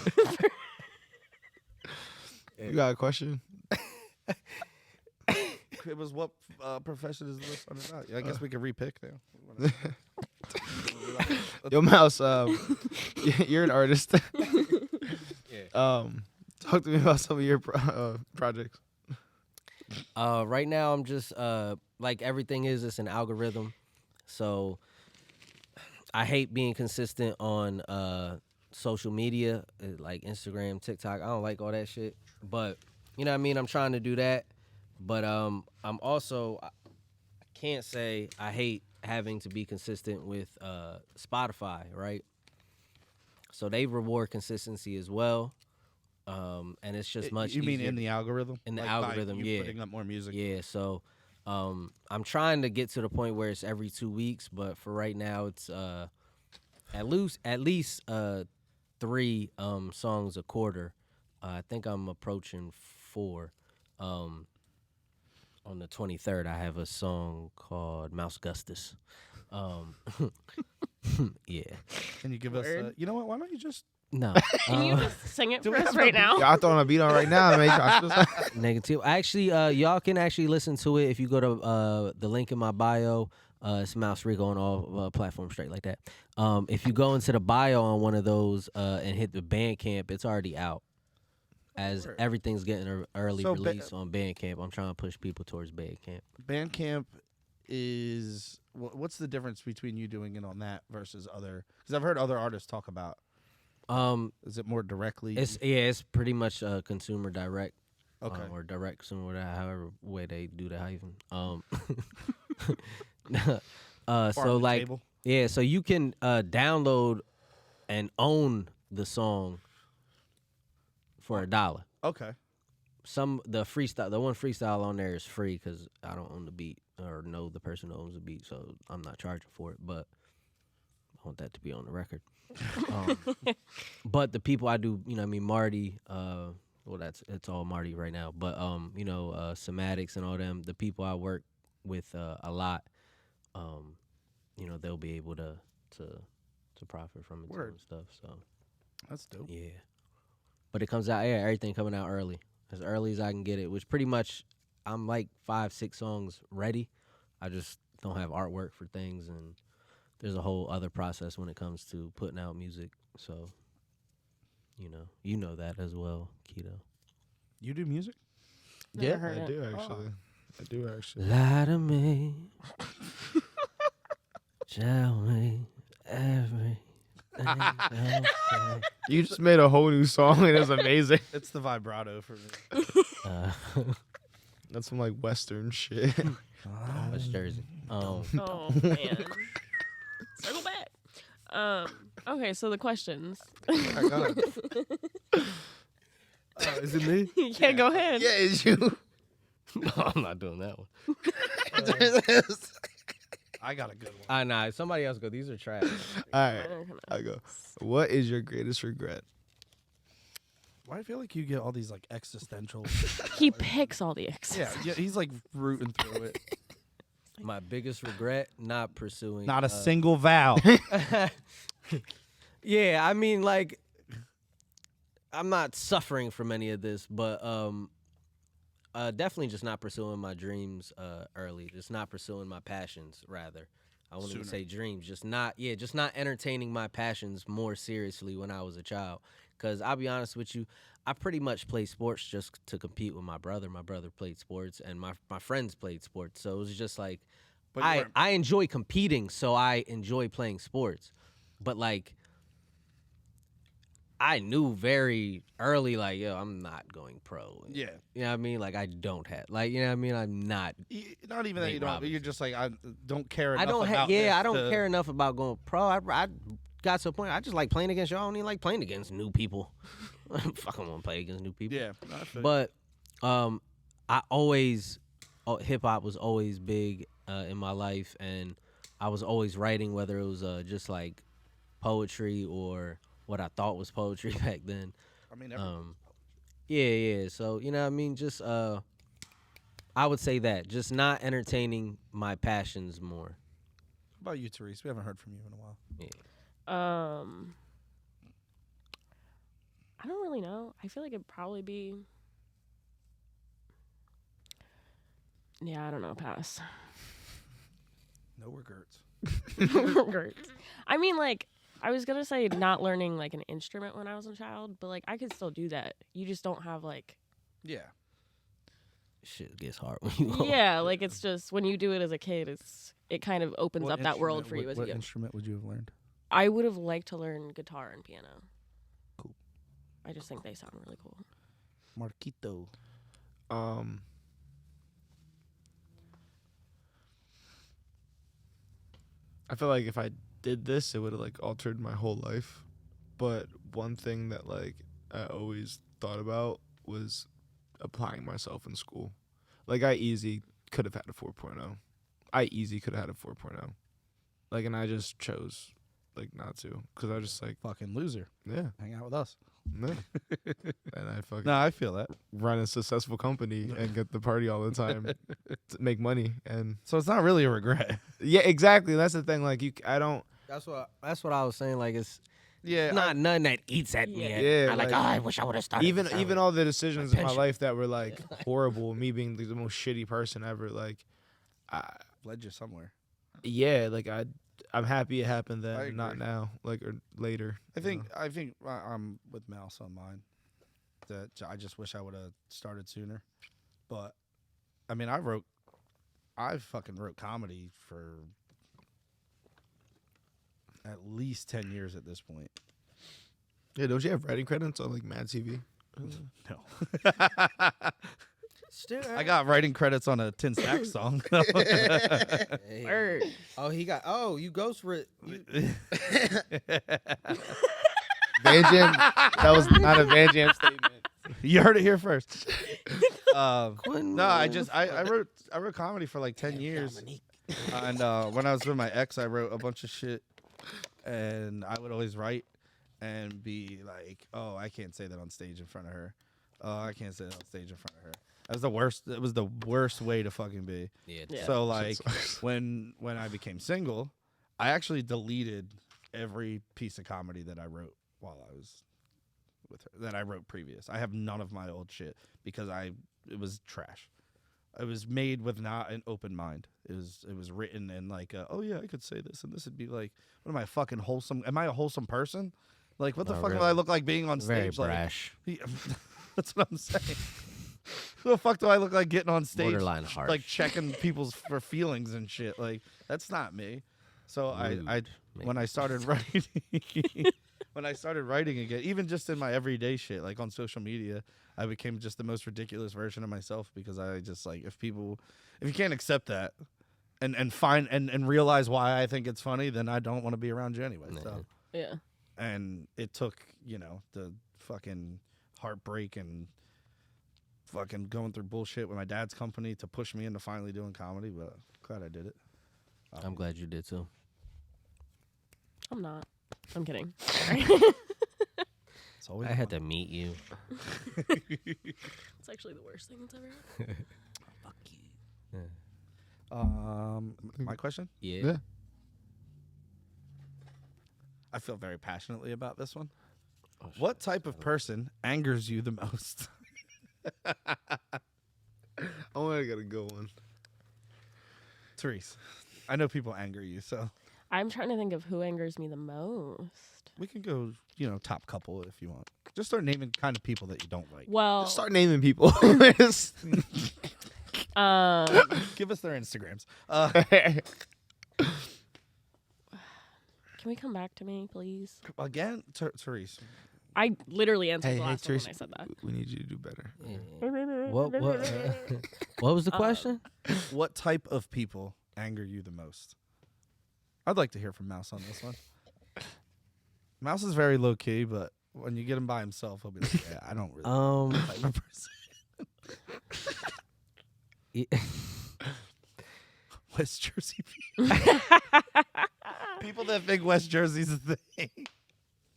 You got a question? It was what profession is this under that? I guess we can repick now. Yo, Mouse, you're an artist. Yeah. Talk to me about some of your projects. Right now I'm just like everything is. It's an algorithm, so I hate being consistent on social media like Instagram, TikTok. I don't like all that shit, but you know what I mean. I'm trying to do that, but I'm also I can't say I hate having to be consistent with Spotify, right? So they reward consistency as well. And it's just much You mean easier. in the algorithm? In the Like, algorithm, by yeah. Putting up more music. Yeah, so I'm trying to get to the point where it's every 2 weeks, but for right now it's at least 3 songs a quarter. I think I'm approaching 4. On the 23rd, I have a song called Mouse Gustus. Yeah. Can you give us? You know what? Why don't you just? No. Can you just sing it do for we us have right a- now? Yeah, I throwing a beat on right now. Man. Negative. Actually, y'all can actually listen to it if you go to the link in my bio. It's Mouse Rico on all platforms straight like that. If you go into the bio on one of those and hit the Bandcamp, it's already out. As Word. everything's getting an early So release on Bandcamp, I'm trying to push people towards Bandcamp. Bandcamp is what's the difference between you doing it on that versus other? Because I've heard other artists talk about. Is it more directly? It's pretty much consumer direct. Okay. Or direct consumer, however way they do the hyphen. Farm So to like table? yeah, so you can download and own the song for $1. Okay. The one freestyle on there is free because I don't own the beat or know the person who owns the beat, so I'm not charging for it. But I want that to be on the record. But the people I do, you know, what I mean, Marty. Well, it's all Marty right now. But you know, Somatics and all them, the people I work with a lot. You know, they'll be able to profit from it too Word. and stuff. So That's dope. yeah. But it comes out, everything coming out early as I can get it, which pretty much I'm like 5-6 songs ready. I just don't have artwork for things, and there's a whole other process when it comes to putting out music. So, you know that as well, Keto. You do music? Never Yeah, heard I it. do actually. I do actually. Lie to me, tell me everything. Okay. You just made a whole new song and it's amazing. It's the vibrato for me. That's some like Western shit. West Jersey. Oh man. Circle back. Okay, so the questions. I got it. Is it me? Yeah, go ahead. Yeah, it's you. No, I'm not doing that one. I got a good one. Nah, somebody else go. These are trash. All right, I go. What is your greatest regret? Why do I feel like you get all these like existential? He picks all the X's. yeah, he's like rooting through it. My biggest regret, not pursuing. Not a single vow. Yeah, I mean, like, I'm not suffering from any of this, but definitely just not pursuing my dreams early. Just not pursuing my passions, rather. I wouldn't even Sooner. say dreams. Just not entertaining my passions more seriously when I was a child. Because I'll be honest with you, I pretty much played sports just to compete with my brother. My brother played sports, and my friends played sports. So it was just like, But you weren't- I enjoy competing, so I enjoy playing sports. But like, I knew very early, like, yo, I'm not going pro. Yeah. You know what I mean? Like, I don't have, like, you know what I mean? I'm not. Not even that Nate you don't. Robinson. You're just like, I don't care enough I don't about yeah, this I don't to- care enough about going pro. I got to a point, I just like playing against y'all. I don't even like playing against new people. Fucking want to play against new people. Yeah. No, I feel you. But I always, hip hop was always big in my life, and I was always writing, whether it was just like poetry or what I thought was poetry back then. I mean, Yeah. So you know what I mean? Just I would say that just not entertaining my passions more. How about you, Therese? We haven't heard from you in a while. Yeah. I don't really know. I feel like it'd probably be. Yeah, I don't know. Pass. No regrets. Regrets. I mean, like, I was gonna say not learning like an instrument when I was a child, but like I could still do that. You just don't have like. Yeah. Shit gets hard when you old. Yeah, like it's just when you do it as a kid, it kind of opens What up that world instrument- for you as a What young. instrument would you have learned? I would have liked to learn guitar and piano. Cool. I just think they sound really cool. Marquito. I feel like if I did this, it would have like altered my whole life. But one thing that like I always thought about was applying myself in school. Like I easy could have had a 4.0. I easy could have had a 4.0. Like, and I just chose like not to because I just like Fucking loser. yeah, Hang out with us. yeah. And I fucking No, I feel that. run a successful company and get the party all the time, to make money and So it's not really a regret. yeah, exactly. That's the thing. Like I don't. That's what I was saying. Like it's Yeah. not nothing that eats at me. Yeah, I like, like, I wish I would have started. Even all the decisions in my pension. life that were like horrible, me being like, the most shitty person ever, like, led you somewhere. yeah, like I'm happy it happened I then, not agree. now, like or later. I you think know? I'm with Mouse on mine. That I just wish I would have started sooner. But I mean, I fucking wrote comedy for at least 10 years at this point. Yeah, don't you have writing credits on like Mad TV? No. I got writing credits on a Tin Stack song. Hey. Word. Oh, he got. Oh, you ghost writ. Van Jam. That was not a Van Jam statement. You heard it here first. Quentin No, I Williams. wrote comedy for like 10 years. And when I was with my ex, I wrote a bunch of shit, and I would always write and be like, "Oh, I can't say that on stage in front of her. Oh, I can't say that on stage in front of her." That was the worst. It was the worst way to fucking be. Yeah. Yeah. So like when I became single, I actually deleted every piece of comedy that I wrote while I was with her, that I wrote previous. I have none of my old shit because it was trash. It was made with not an open mind. It was written in like, oh yeah, I could say this and this would be like, what am I, fucking wholesome? Am I a wholesome person? Like, what the Not fuck do really. I look like being on Very stage? Like, brash. that's what I'm saying. What the fuck do I look like getting on stage? Borderline harsh. Like checking people's for feelings and shit. Like, that's not me. So Rude, I when I started writing when I started writing again, even just in my everyday shit, like on social media, I became just the most ridiculous version of myself because I just like if you can't accept that and find and realize why I think it's funny, then I don't want to be around you anyway. Nah. So Yeah. and it took, the fucking heartbreak and fucking going through bullshit with my dad's company to push me into finally doing comedy, but glad I did it. I'm glad you did too. I'm not. I'm kidding. It's always I had to meet you. It's actually the worst thing that's ever happened. Fuck you. My question? Yeah. Yeah. I feel very passionately about this one. Oh, shit. What type of person angers you the most? Oh, I gotta go one. Therese, I know people anger you, so I'm trying to think of who angers me the most. we can go, top couple if you want. Just start naming kind of people that you don't like. Well, Just start naming people. Give us their Instagrams. can we come back to me, please? Again, Therese, I literally answered Hey, the last one Tracy, when I said that. we need you to do better. What was the question? What type of people anger you the most? I'd like to hear from Mouse on this one. Mouse is very low key, but when you get him by himself, he'll be like, "Yeah, I don't really." Type of person. West Jersey people. People that think West Jersey's a thing.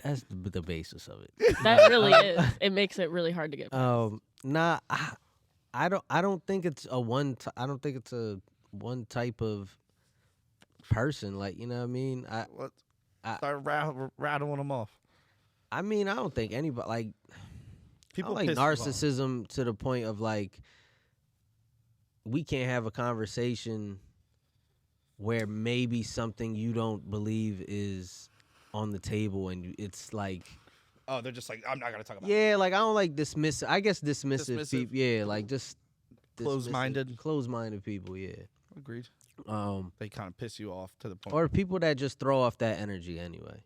That's the basis of it. That really is. It makes it really hard to get. Nah, I don't think it's a one. I don't think it's a one type of person. Like, you know what I mean? Start rattling them off. I mean, I don't think anybody like People like piss you off. narcissism to the point of like we can't have a conversation where maybe something you don't believe is on the table and it's like, oh, they're just like, I'm not gonna talk about it. yeah, like I don't like dismissive. I guess dismissive people. Yeah, like just Closed-minded people. Yeah, Agreed. They kind of piss you off to the point. or people that just throw off that energy anyway.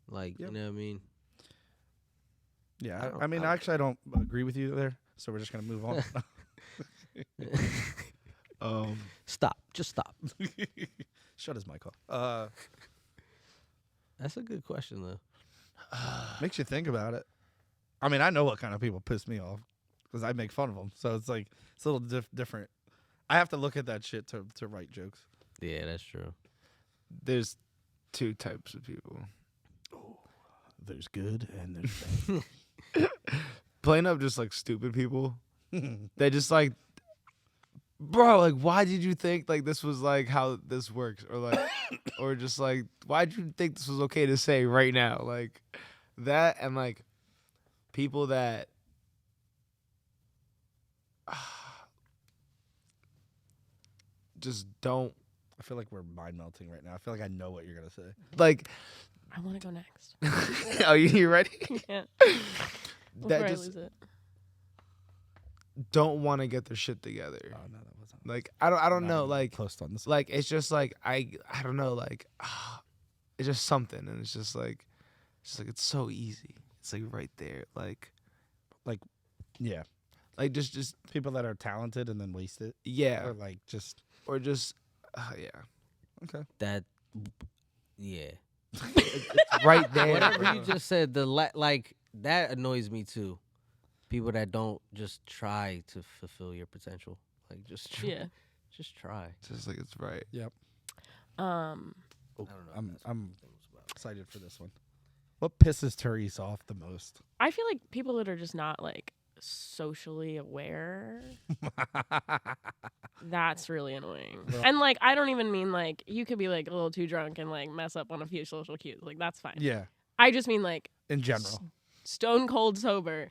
Like, Yep. you know what I mean? Yeah, I mean, actually, I don't agree with you there, so we're just gonna move on. Just stop. Shut his mic off. That's a good question though. Makes you think about it. I mean, I know what kind of people piss me off because I make fun of them, so it's like it's a little different. I have to look at that shit to write jokes. Yeah, that's true. There's two types of people. There's good and there's bad. Plain up just like stupid people. They just like, bro, like, why did you think like this was like how this works? Or like, or just like, why did you think this was okay to say right now? Like that, and like people that just don't I feel like we're mind melting right now. I feel like I know what you're gonna say. like. I want to go next. Oh, you ready? Yeah. Before That I just lose it. don't want to get their shit together. Oh no, that wasn't. Like I don't know. Like post on this. like it's just like I don't know. Like it's just something, and it's just like it's so easy. It's like right there. Like yeah, like just people that are talented and then waste it. yeah, Or like just yeah. okay. That, yeah. It's right there. Whatever you bro. just said, like that annoys me too. People that don't just try to fulfill your potential, like just Yeah. just try. Just like it's right. Yep. Um. I don't know. I'm excited for this one. What pisses Therese off the most? I feel like people that are just not like socially aware. That's really annoying. And like I don't even mean like you could be like a little too drunk and like mess up on a few social cues. Like that's fine. Yeah, I just mean like in general. stone cold sober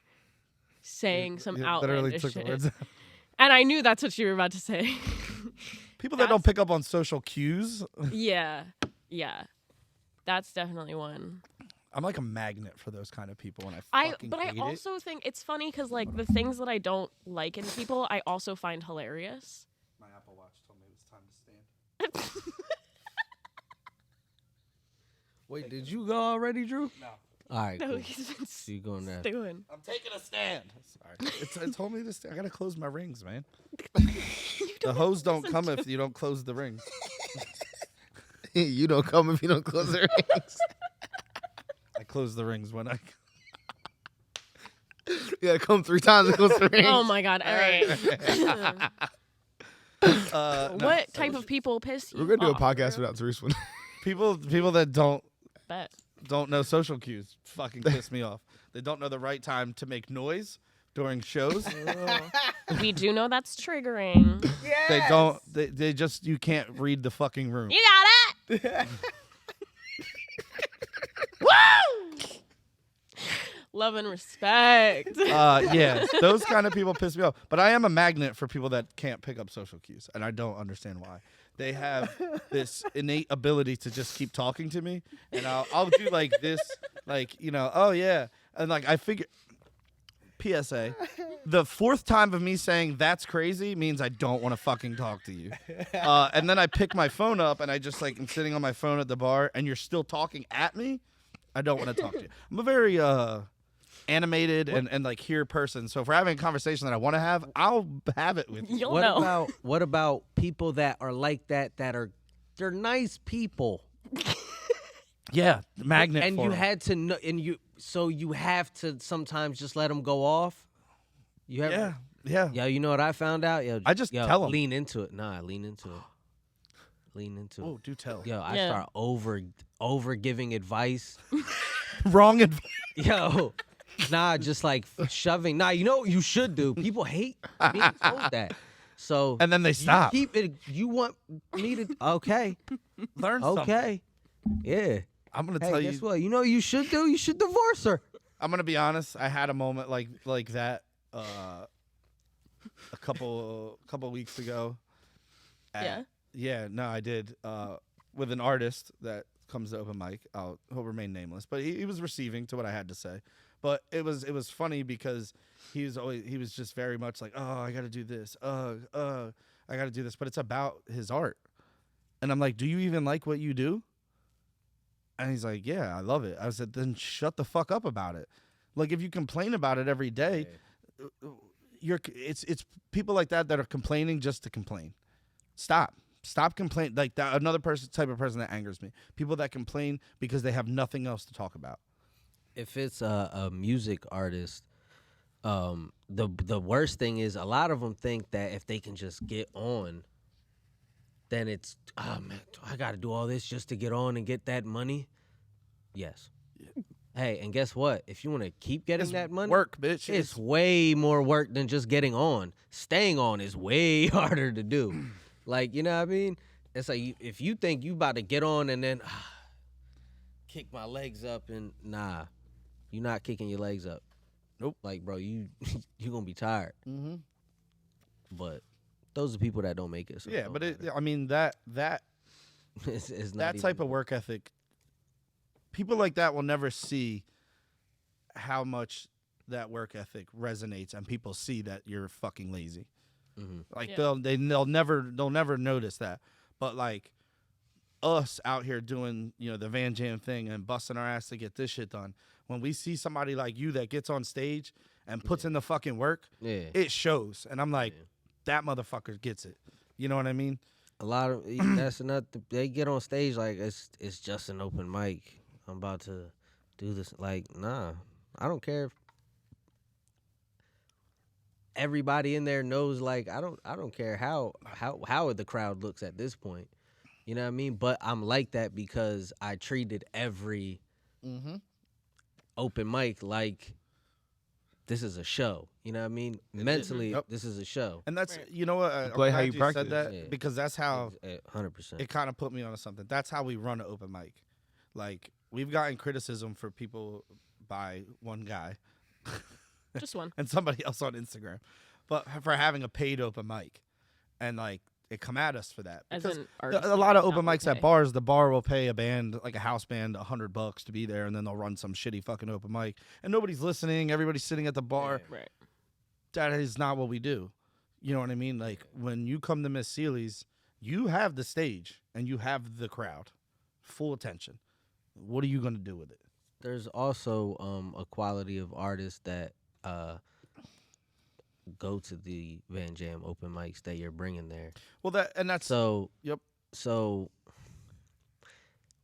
saying some You literally outlandish took the shit. words out. And I knew that's what you were about to say. People that don't pick up on social cues. Yeah. Yeah. That's definitely one. I'm like a magnet for those kind of people, and I hate also think it's funny because like the things that I don't like in people, I also find hilarious. My Apple Watch told me it was time to stand. Wait, did you go already, Drew? No. All right, No, cool. he's been So you going there? doing. I'm taking a stand. Sorry. It told me to stand. I gotta close my rings, man. The hose don't come if you don't close the rings. You don't come if you don't close their rings. I close the rings when I. You gotta come 3 times to close the rings. Oh my god! All right. No, What type of people piss you We're gonna do a off, podcast bro? without Therese one. people that Bet. don't know social cues fucking piss me off. They don't know the right time to make noise during shows. We do know that's triggering. They don't. They just you can't read the fucking room. You got it. Woo! Love and respect. Yeah, those kind of people piss me off. But I am a magnet for people that can't pick up social cues, and I don't understand why. They have this innate ability to just keep talking to me, and I'll do like this, like oh yeah, and like I figure. PSA: the 4th time of me saying that's crazy means I don't want to fucking talk to you. And then I pick my phone up and I just like I'm sitting on my phone at the bar, and you're still talking at me. I don't want to talk to you. I'm a very animated and like hear a person. So if we're having a conversation that I want to have, I'll have it with you. You'll know. What about people that are like that they're nice people? Yeah, magnet. And for you 'em. had to know, so you have to sometimes just let them go off. You have, yeah. Yo, you know what I found out? Yo, I just tell 'em. Lean into it. Nah, lean into it. Lean into it. Oh, do tell. Yo, I Yeah. start over giving advice. Wrong advice. Yo, nah, just like shoving. Nah, you know what you should do? People hate being told that. So And then they stop. You keep it. You want me to? Okay, Learn something. okay, yeah. I'm gonna Hey, tell guess you. what? You know what you should do? You should divorce her. I'm gonna be honest. I had a moment like that a couple weeks ago. Yeah, no, I did. With an artist that comes to open mic. He'll remain nameless, but he was receiving to what I had to say. But it was funny because he was just very much like, oh, I got to do this. I got to do this. But it's about his art, and I'm like, do you even like what you do? And he's like, yeah, I love it. I said, then shut the fuck up about it. Like, if you complain about it every day, it's people like that are complaining just to complain. Stop complaining. Like that, another type of person that angers me. People that complain because they have nothing else to talk about. If it's a music artist, the worst thing is a lot of them think that if they can just get on, then it's, oh man, I got to do all this just to get on and get that money. Yes. Yeah. Hey, and guess what? If you want to keep getting that money, work, bitch. It's way more work than just getting on. Staying on is way harder to do. Like, you know what I mean? It's like if you think you about to get on and then kick my legs up and nah, you're not kicking your legs up. Nope. Like, bro, you gonna be tired. Mm-hmm. But those are people that don't make it. So yeah, it but don't I mean that it's not that type of work ethic. People like that will never see how much that work ethic resonates, and people see that you're fucking lazy. Mm-hmm. Like Yeah. they'll never notice that. But like us out here doing, the Van Jam thing and busting our ass to get this shit done. When we see somebody like you that gets on stage and puts in the fucking work, it shows. And I'm like, that motherfucker gets it. You know what I mean? A lot of that's enough. They get on stage like it's just an open mic. I'm about to do this. Like, nah, I don't care if everybody in there knows. Like, I don't care how the crowd looks at this point. You know what I mean? But I'm like that because I treated every open mic like this is a show. You know what I mean? Mentally, this is a show. And that's, you know what? I'm Play how glad you said practice. that Yeah. because that's how 100%. it kind of put me onto something. That's how we run an open mic. Like, we've gotten criticism for people by one guy Just one. and somebody else on Instagram, but for having a paid open mic, and like they come at us for that. As Because an artist, a lot of not open mics at pay. bars, the bar will pay a band, like a house band, $100 to be there, and then they'll run some shitty fucking open mic, and nobody's listening. Everybody's sitting at the bar. Right. That is not what we do. You know what I mean? Like, when you come to Miss Seeley's, you have the stage and you have the crowd, full attention. What are you gonna do with it? There's also a quality of artists that go to the Van Jam open mics that you're bringing there. Well, that's So yep. So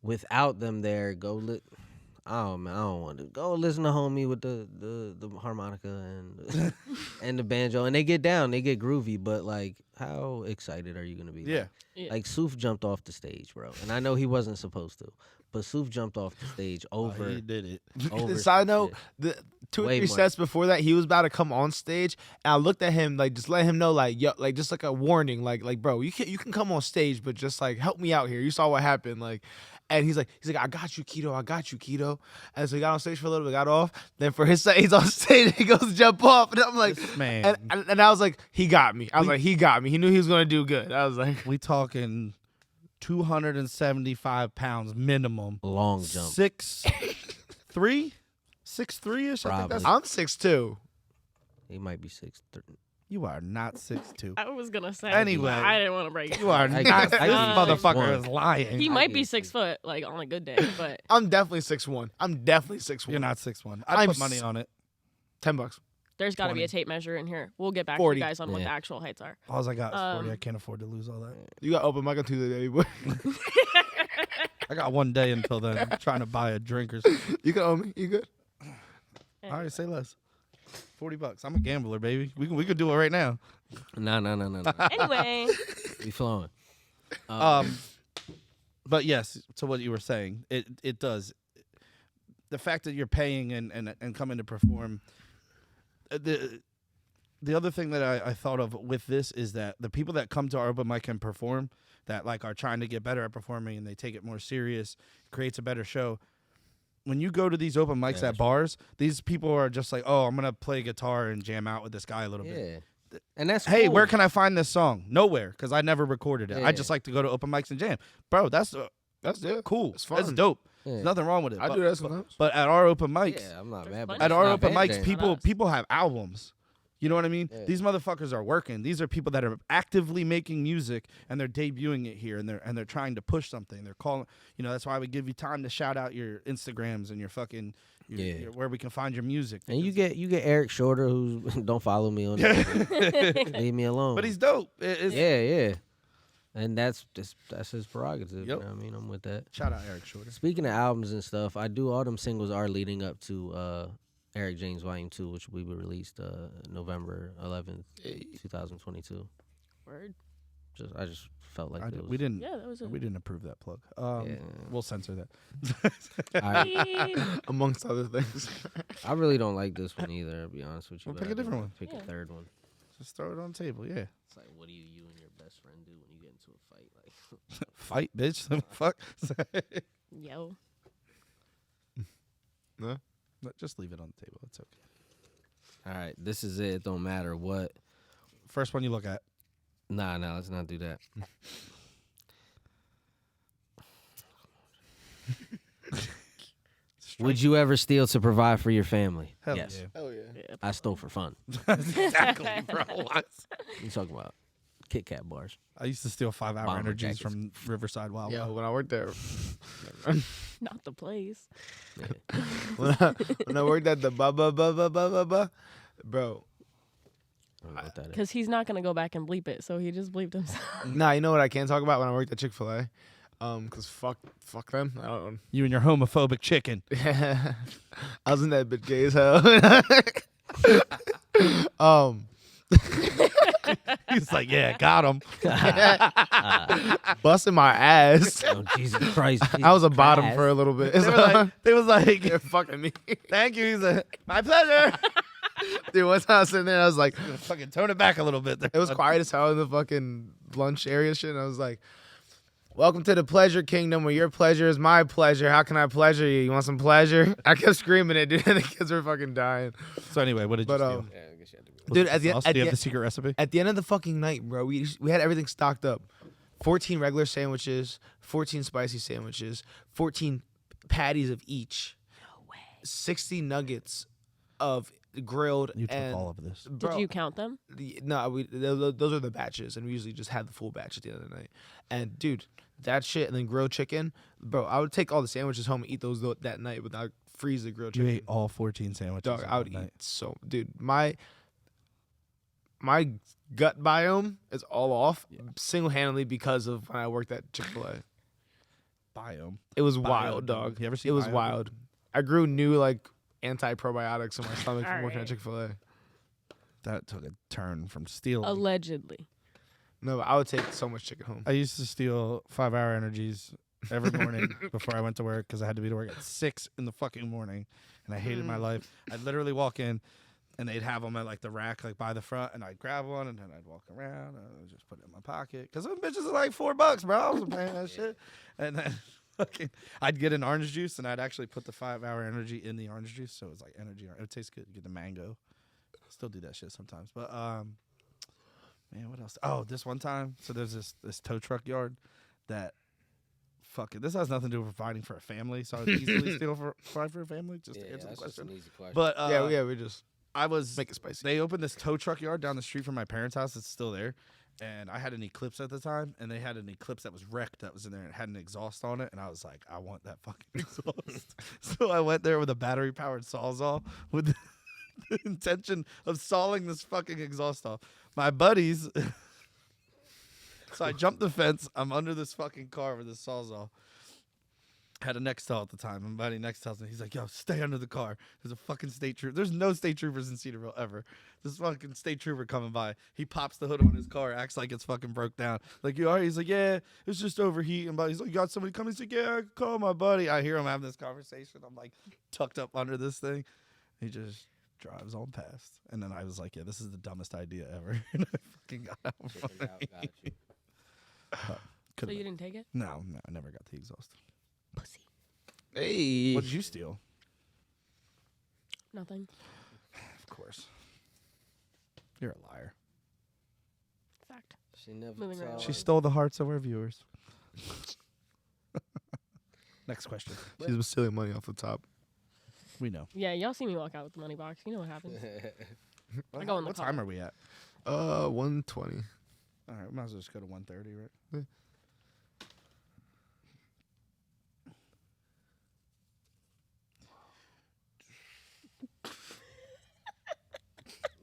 without them there, I don't want to go listen to homie with the harmonica and and the banjo, and they get down, they get groovy. But like, how excited are you gonna be? Yeah. Like Soof jumped off the stage, bro, and I know he wasn't supposed to, but Soof jumped off the stage over. He did it. over Side some note, shit. the 2 or Way 3 more. sets before that, he was about to come on stage, and I looked at him like, just let him know, like, yo, like, just like a warning, like, bro, you can come on stage, but just like help me out here. You saw what happened, like, and he's like, I got you, Keto. And so he got on stage for a little bit, got off. Then for his set, he's on stage, he goes to jump off, and I'm like, Man. and I was like, he got me. I was like, he got me. He knew he was gonna do good. I was like, We talking 275 pounds minimum. Long jump. 6'3", 6'3"-ish. I think that's. Probably. I'm 6'2". He might be 6'3". You are not 6'2". I was gonna say. Anyway. I didn't want to break it. You are I- not. This I give motherfucker 6'1". is lying. He I might give be you 6 foot, like on a good day, but I'm definitely 6'1". I'm definitely 6'1". You're not 6'1". I'd I'm put money on it. $10. There's got to be 20. a tape measure in here. We'll get back 40. to you guys on what Yeah. the actual heights are. All I got is 40. I can't afford to lose all that. You got open mic on Tuesday, baby boy. I got one day until then. I'm trying to buy a drink or something. You can owe me. You good? All right, say less. $40. I'm a gambler, baby. We could do it right now. No. Anyway, We flowing. But yes, to what you were saying, it does. The fact that you're paying and coming to perform. The other thing that I thought of with this is that the people that come to our open mic and perform, that like are trying to get better at performing and they take it more serious, creates a better show. When you go to these open mics at bars, these people are just like, oh, I'm gonna play guitar and jam out with this guy a little bit. Yeah. And that's Hey, cool. where can I find this song? Nowhere, because I never recorded it. I Yeah. just like to go to open mics and jam. Bro, that's it. cool. It's fun. That's dope. Yeah. There's nothing wrong with it. I But, do that sometimes. but at our open mics, Yeah, I'm not There's mad. plenty But at of our it's open not mics, bad people us. people have albums. You know what I mean? Yeah. These motherfuckers are working. These are people that are actively making music and they're debuting it here and they're trying to push something. They're calling. You know, that's why we give you time to shout out your Instagrams and your fucking your, where we can find your music. And you get Eric Shorter, who don't follow me on that. Leave me alone. But he's dope. yeah. And that's his prerogative. Yep. You know what I mean? I'm with that. Shout out Eric Shorter. Speaking of albums and stuff, I do all them singles are leading up to Eric James Volume 2, which will be released November 11th, 2022. word. I just felt like it was, We didn't. Yeah, that was We didn't approve that plug. Yeah. We'll censor that. Amongst other things. I really don't like this one either, to be honest with you. Well, but pick I a different did one. Pick Yeah. a third one. Just throw it on the table. Yeah. It's like, what do you and your best friend do when you get into a fight? Like, Fight, bitch. Fuck. Yo. No? Just leave it on the table. It's okay. all right, this is it. It don't matter what. First one you look at. Nah, let's not do that. Would you ever steal to provide for your family? Hell Yes. yeah. Oh yeah. Yeah. I stole for fun. Exactly, bro. What you talking about? Kit Kat bars. I used to steal 5-hour Bomber energies jackets. from Riverside Wild Yo, Wild. when I worked there, Not the place. when I worked at the bro. I don't know what that is. Because he's not going to go back and bleep it, so he just bleeped himself. Nah, you know what I can talk about when I worked at Chick-fil-A? Cause fuck them. I don't. You and your homophobic chicken. I was in that bitch gay as hell. He's like, yeah, got him. Busting my ass. Oh, Jesus Christ. I was a bottom Christ. for a little bit. They was like, They're fucking me. thank you. He's like, my pleasure. Dude, one time I was sitting there, I was like, Fucking tone it back a little bit. There. it was quiet as hell in the fucking lunch area shit. And I was like, welcome to the pleasure kingdom where your pleasure is my pleasure. How can I pleasure you? You want some pleasure? I kept screaming it, dude. And the kids were fucking dying. So anyway, what did you But, steal? Yeah, I guess you had to be. Dude, at the, Sauce? at, Do you the, have the secret recipe? at the end of the fucking night, bro, we had everything stocked up. 14 regular sandwiches, 14 spicy sandwiches, 14 patties of each. No way. 60 nuggets of grilled You took and all of this. bro, Did you count them? No, those are the batches, and we usually just had the full batch at the end of the night. And dude, that shit, and then grilled chicken, bro. I would take all the sandwiches home and eat those that night, but I'd freeze the grilled You chicken. ate all 14 sandwiches. Dog, in I would one eat night. so, dude. My gut biome is all off single handedly because of when I worked at Chick-fil-A. Biome. It was Biome. wild, dog. You ever seen It was Biome? wild. I grew new like anti-probiotics in my stomach from working at Alright. Chick-fil-A. That took a turn from stealing. Allegedly. No, but I would take so much chicken home. I used to steal 5-hour energies every morning before I went to work because I had to be to work at 6 in the fucking morning, and I hated my life. I'd literally walk in, and they'd have them at like the rack, like by the front, and I'd grab one, and then I'd walk around, and I'd just put it in my pocket because those bitches are like $4, bro. I wasn't paying that shit, and then fucking, I'd get an orange juice, and I'd actually put the 5-hour energy in the orange juice, so it was like energy. It would taste good. You get the mango. Still do that shit sometimes, but man, what else? Oh, this one time, so there's this tow truck yard that fucking, this has nothing to do with providing for a family, so I would easily provide for a family, just to answer the that's just question. an easy question. But yeah, we just I was make it spicy. they opened this tow truck yard down the street from my parents' house. It's still there, and I had an Eclipse at the time, and they had an Eclipse that was wrecked that was in there and it had an exhaust on it, and I was like, I want that fucking exhaust. So I went there with a battery powered Sawzall with the intention of sawing this fucking exhaust off. My buddies. So I jumped the fence. I'm under this fucking car with this sawzall. Had a Nextel at the time. My buddy next tells me, he's like, yo, stay under the car. There's a fucking state trooper. There's no state troopers in Cedarville ever. This fucking state trooper coming by. He pops the hood on his car, acts like it's fucking broke down. Like, you all right? He's like, yeah, it's just overheating. But he's like, you got somebody coming? He's like, yeah, I call my buddy. I hear him having this conversation. I'm like tucked up under this thing. He just drives on past. And then I was like, yeah, this is the dumbest idea ever. And I fucking got out. Got you. So you didn't take it? No, I never got the exhaust. Pussy. Hey. What did you steal? Nothing. Of course. You're a liar. Fact. She never Moving right told. She stole the hearts of our viewers. Next question. She's been stealing money off the top. We know. Yeah, y'all see me walk out with the money box. You know what happens. I go in the What car. time are we at? 120. All right, we might as well just go to 1:30, right? Yeah.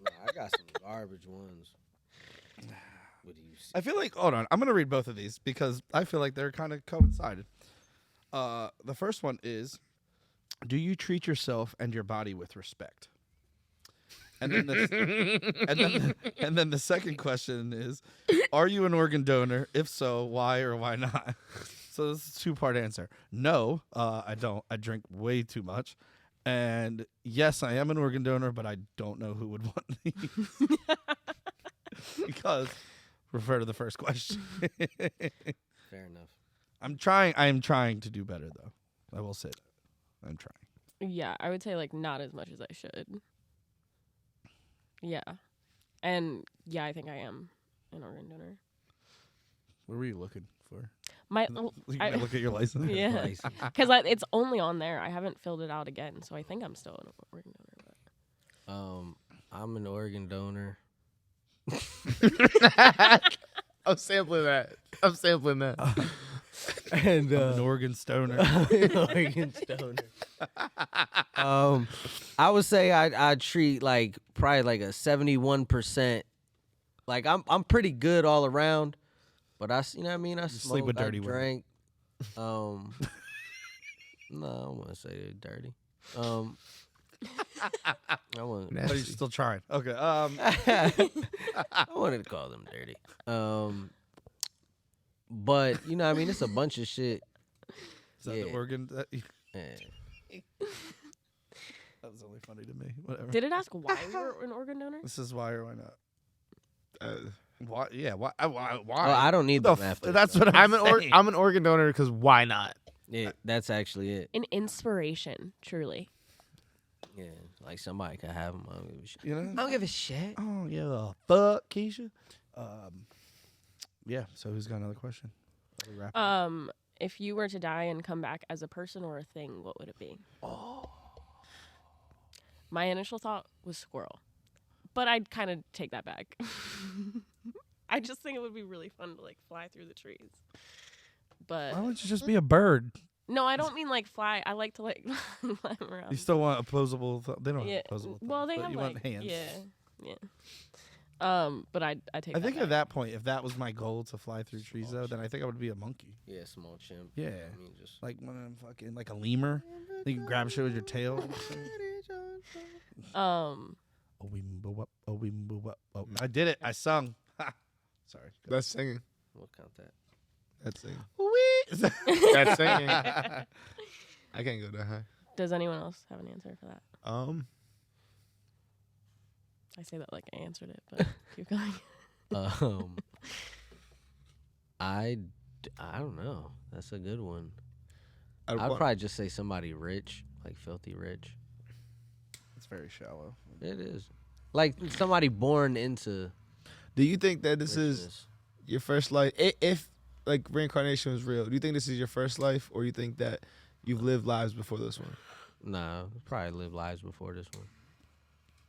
No, I got some garbage ones. What do you see? I feel like, hold on, I'm going to read both of these because I feel like they're kind of coincided. The first one is, do you treat yourself and your body with respect? And then and then the second question is, are you an organ donor? If so, why or why not? So this is a two-part answer. No, I don't. I drink way too much. And yes, I am an organ donor, but I don't know who would want these. Because refer to the first question. Fair enough. I am trying to do better though. I will say that. I'm trying. Yeah, I would say like not as much as I should. Yeah. And yeah, I think I am an organ donor. What were you looking for? My You can look at your license. yeah, because it's only on there. I haven't filled it out again, so I think I'm still an organ donor. I'm an organ donor. I'm sampling that. And I'm an organ stoner. organ stoner. I would say I treat like probably like a 71%. Like I'm pretty good all around, but you know what I mean. I sleep smoke, with dirty I women. drank. No, I wouldn't say they're dirty. I wouldn't. But you're still trying. Okay. I wanted to call them dirty. But you know, what I mean, it's a bunch of shit. Is that the organ? That Yeah. was only funny to me. Whatever. Did it ask why we were an organ donor? This is why or why not? Why? Yeah. Why? Why? Oh, I don't need them after. That's what I'm saying. I'm an organ donor because why not? Yeah, that's actually it. An inspiration, truly. Yeah, like somebody could have them. I don't give a shit. You know? I don't give a shit. Oh yeah. Fuck Keisha. Yeah. So who's got another question? Are we wrapping? If you were to die and come back as a person or a thing, what would it be? Oh. My initial thought was squirrel, but I'd kind of take that back. I just think it would be really fun to like fly through the trees. But Why don't you just be a bird? no, I don't mean like fly. I like to like climb around. You still want opposable? They don't yeah. have opposable. Well, they but have you like want hands. yeah. But I take. I think that at that point, if that was my goal to fly through trees, Small though, then I think I would be a monkey. Yeah, small chimp. Yeah. I mean, just Like one of them fucking like a lemur. Then you can grab shit with your tail. I did it. I sung. Ha. Sorry. That's singing. we'll count that. That's singing. Wee. That's singing. I can't go that high. Does anyone else have an answer for that? I say that like I answered it, but keep going. I don't know. That's a good one. I'd want- probably just say somebody rich, like filthy rich. It's very shallow. It is. Like somebody born into Do you think that this is richness. your first life? If like reincarnation was real, do you think this is your first life, or you think that you've lived lives before this one? Nah, probably lived lives before this one.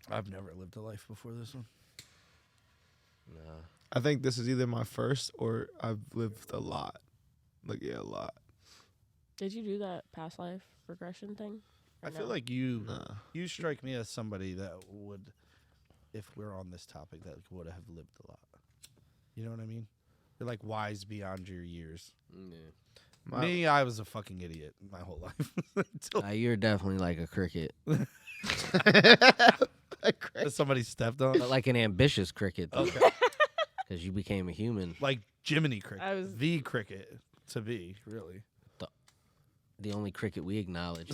I've never lived a life before this one. Nah. I think this is either my first or I've lived a lot. Like, yeah, a lot. Did you do that past life regression thing? I Or feel no? like you Nah. you strike me as somebody that would, if we're on this topic, that would have lived a lot. You know what I mean? You're like wise beyond your years. My- Me, I was a fucking idiot my whole life. Until You're definitely like a cricket, somebody stepped on. but like an ambitious cricket, though, Okay. because you became a human. Like Jiminy Cricket. I was- the cricket to be, really. The only cricket we acknowledge.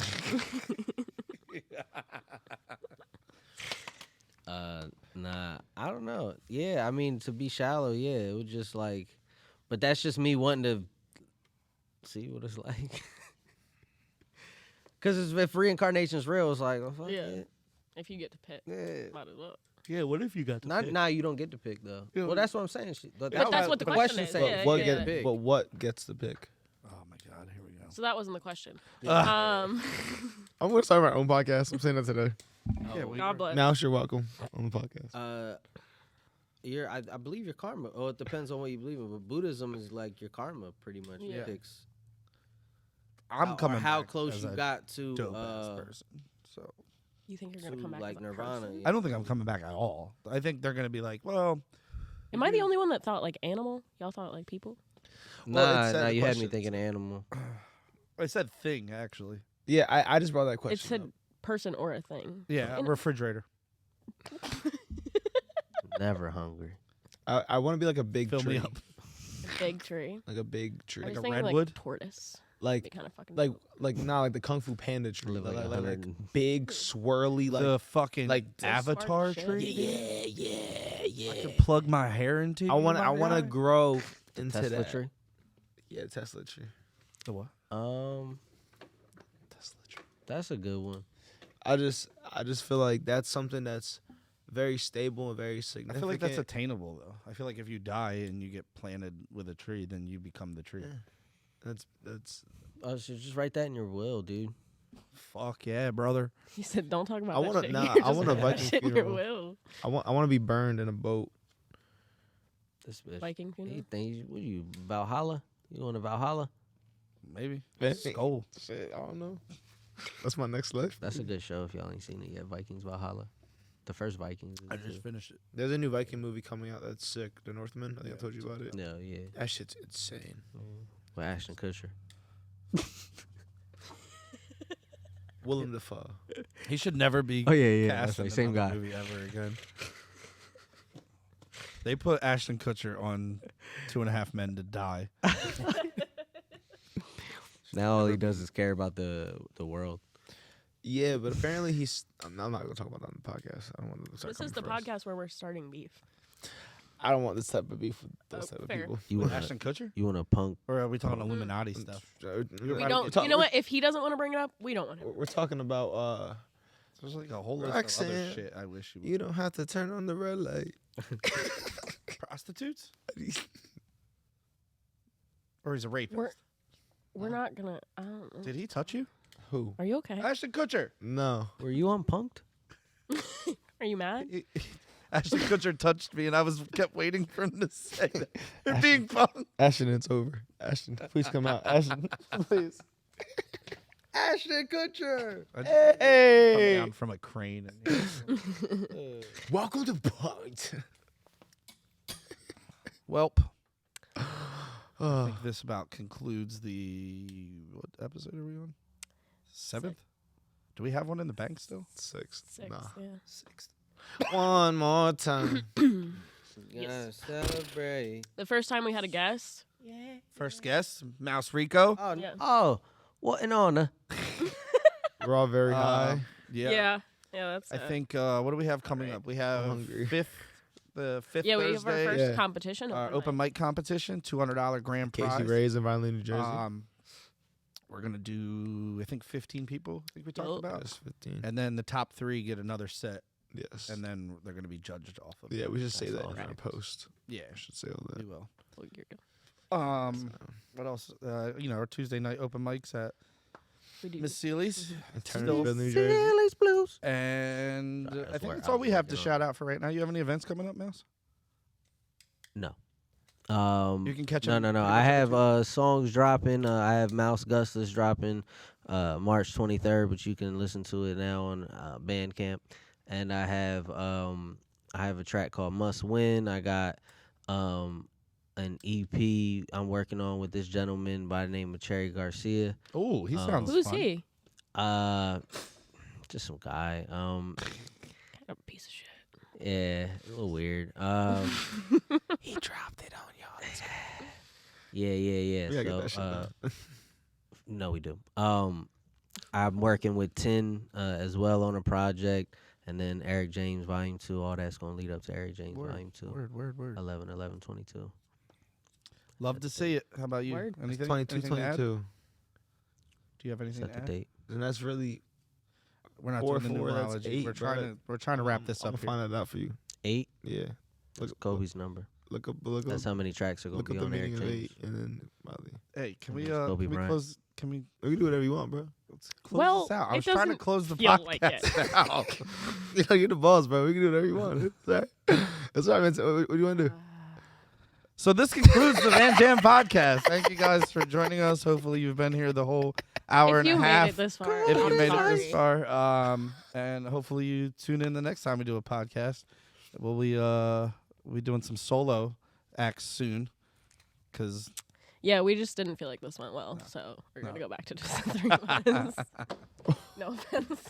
Nah, I don't know. Yeah, I mean, to be shallow, yeah, it was just like, but that's just me wanting to see what it's like. Because if reincarnation's real, it's like, oh, fuck Yeah. it. If you get to pick, Yeah. might as well. Yeah, what if you got Not now. You don't get to pick though. Yeah. Well, that's what I'm saying. But But that's what the question is. said. Yeah, what yeah. get, Pick. but what gets the pick? Oh my god, here we go. So that wasn't the question. I'm going to start my own podcast. I'm saying that today. Yeah, we God bless. Now you're welcome on the podcast. I believe your karma. Oh, it depends on what you believe in. But Buddhism is like your karma, pretty much. Yeah. It picks. I'm coming how back close as you a got to dope ass person. So You think you're gonna to, come back like, as a Nirvana, person? yeah. I don't think I'm coming back at all. I think they're gonna be like, well, Am I the only one that thought like animal? Y'all thought like people? Well, it Nah, said nah, the you had me questions. thinking animal. I said thing actually. Yeah, I just brought that It question said up. person or a thing. Yeah, And- refrigerator. Never hungry. I want to be like a big Fill tree. me up. A big tree. Like a big tree. I was a thinking redwood? like tortoise. Like Be kind of fucking. like the Kung Fu Panda tree. Live like Like 100. big swirly like the fucking like avatar smart shit. tree. yeah. I could plug my hair into. I want my to guy. grow into Tesla that. tree. Yeah, Tesla tree. The what? Tesla tree. That's a good one. I just feel like that's something that's very stable and very I significant. feel like that's attainable though. I feel like if you die and you get planted with a tree, then you become the tree. Yeah. That's Oh, so just write that in your will, dude. Fuck yeah, brother. He said, "Don't talk about I that wanna- shit." nah, here. I Just want a put that Viking shit in your funeral. will. I want to be burned in a boat. This bitch. Viking funeral. You think what you Valhalla? You going to Valhalla? Maybe. Man, Skull. Shit, I don't know. That's my next life. That's a good show if y'all ain't seen it yet. Vikings Valhalla. The first Vikings. is I good. just finished it. There's a new Viking movie coming out that's sick. The Northman. I think I told you about it. No, yeah. That shit's insane. With Ashton Kutcher. Willem Dafoe. He should never be. Oh, yeah, cast that's in right, same another guy. movie ever again. They put Ashton Kutcher on 2.5 Men to Die. Now all he does is care about the world. Yeah, but apparently he's. I'm not gonna talk about that on the podcast. I don't want to start. This is the coming for us. podcast where we're starting beef. I don't want this type of beef with those Oh, type fair. of people. You With want Ashton Kutcher? you want a punk? Or are we talking Illuminati stuff? We We don't. You know what? If he doesn't want to bring it up, we don't want him. We're talking about. There's like a whole list of Roxanne, other shit I wish you would. You don't have to turn on the red light. Prostitutes? Or he's a rapist? We're not gonna. I don't know. Did he touch you? Who? Are you okay? Ashton Kutcher. No. Were you unpunked? Are you mad? Ashton Kutcher touched me, and I kept waiting for him to say that. You're being punked. Ashton, it's over. Ashton, please come out. Ashton, please. Ashton Kutcher. Come Hey. down from a crane. And Welcome to Point. Welp. I think this about concludes the what episode are we on? 7th? Do we have one in the bank still? Sixth. 6. Nah. Yeah. 6th. One more time. Yes. Celebrate. The first time we had a guest. First guest, Mouse Rico. Oh, Yeah. oh, what an honor. We're all very high. Yeah. That's. I think what do we have coming up? We have hungry. the fifth Yeah, we have Thursday. our first Yeah. competition. Our open mic competition, $200 grand Casey prize. Ray's in Violin, New Jersey. We're gonna do, I think, 15 people. I think we talked Yup. about, That's 15. and then the top 3 get another set, Yes. and then they're gonna be judged off of. Yeah, we should say That's that in awesome. our post. Yeah, I should say all we that. will. Well, you're good. What else? Our Tuesday night open mics at We do. Miss Seeley's, In Still Turnersville, New Jersey. Silly's Blues. and Sorry, I that's think where that's I all was we have to looking shout out for right now. You have any events coming up, Mouse? No. You can catch him. No. I have songs dropping. I have Mouse Gustus dropping March 23rd, but you can listen to it now on Bandcamp. And I have a track called Must Win. I got an EP I'm working on with this gentleman by the name of Cherry Garcia. Oh, he sounds Who's fun. he? Just some guy. Kind of a piece of shit. Yeah, a little weird. He dropped it on y'all. Yeah. We gotta get that shit So, done. no, we do. I'm working with 10 as well on a project, and then Eric James Volume 2. All that's gonna lead up to Eric James Volume 2. Word. 11/11/22. Love to see it. How about you? Word. Anything? 22, anything to add? 22. Do you have anything Set to the add? date. And that's really We're not 4, doing the 4, that's numerology. 8, We're trying to wrap this I'm up gonna here. find that out for you. 8. Yeah. That's Kobe's number. Look up. That's how many tracks are gonna Look be up the on Eric meaning of James. 8, and then Molly. Hey, can we It's Kobe Bryant. close? Can we We can do whatever you want, bro. close Well, this out? I it was trying to doesn't close the feel podcast like it. out. You know, you're the boss, bro. We can do whatever you want. It's all right. It's all right, man. So what do you want to do? So this concludes the Van Jam podcast. Thank you guys for joining us. Hopefully you've been here the whole hour If and you a made half. it this far, If you I'm made sorry. it this far, and hopefully you tune in the next time we do a podcast. We'll be doing some solo acts soon, because Yeah, we just didn't feel like this went well, so we're gonna go back to just 3 months. No offense.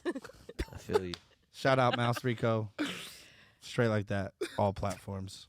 I feel you. shout out Mouse Rico, straight like that, all platforms.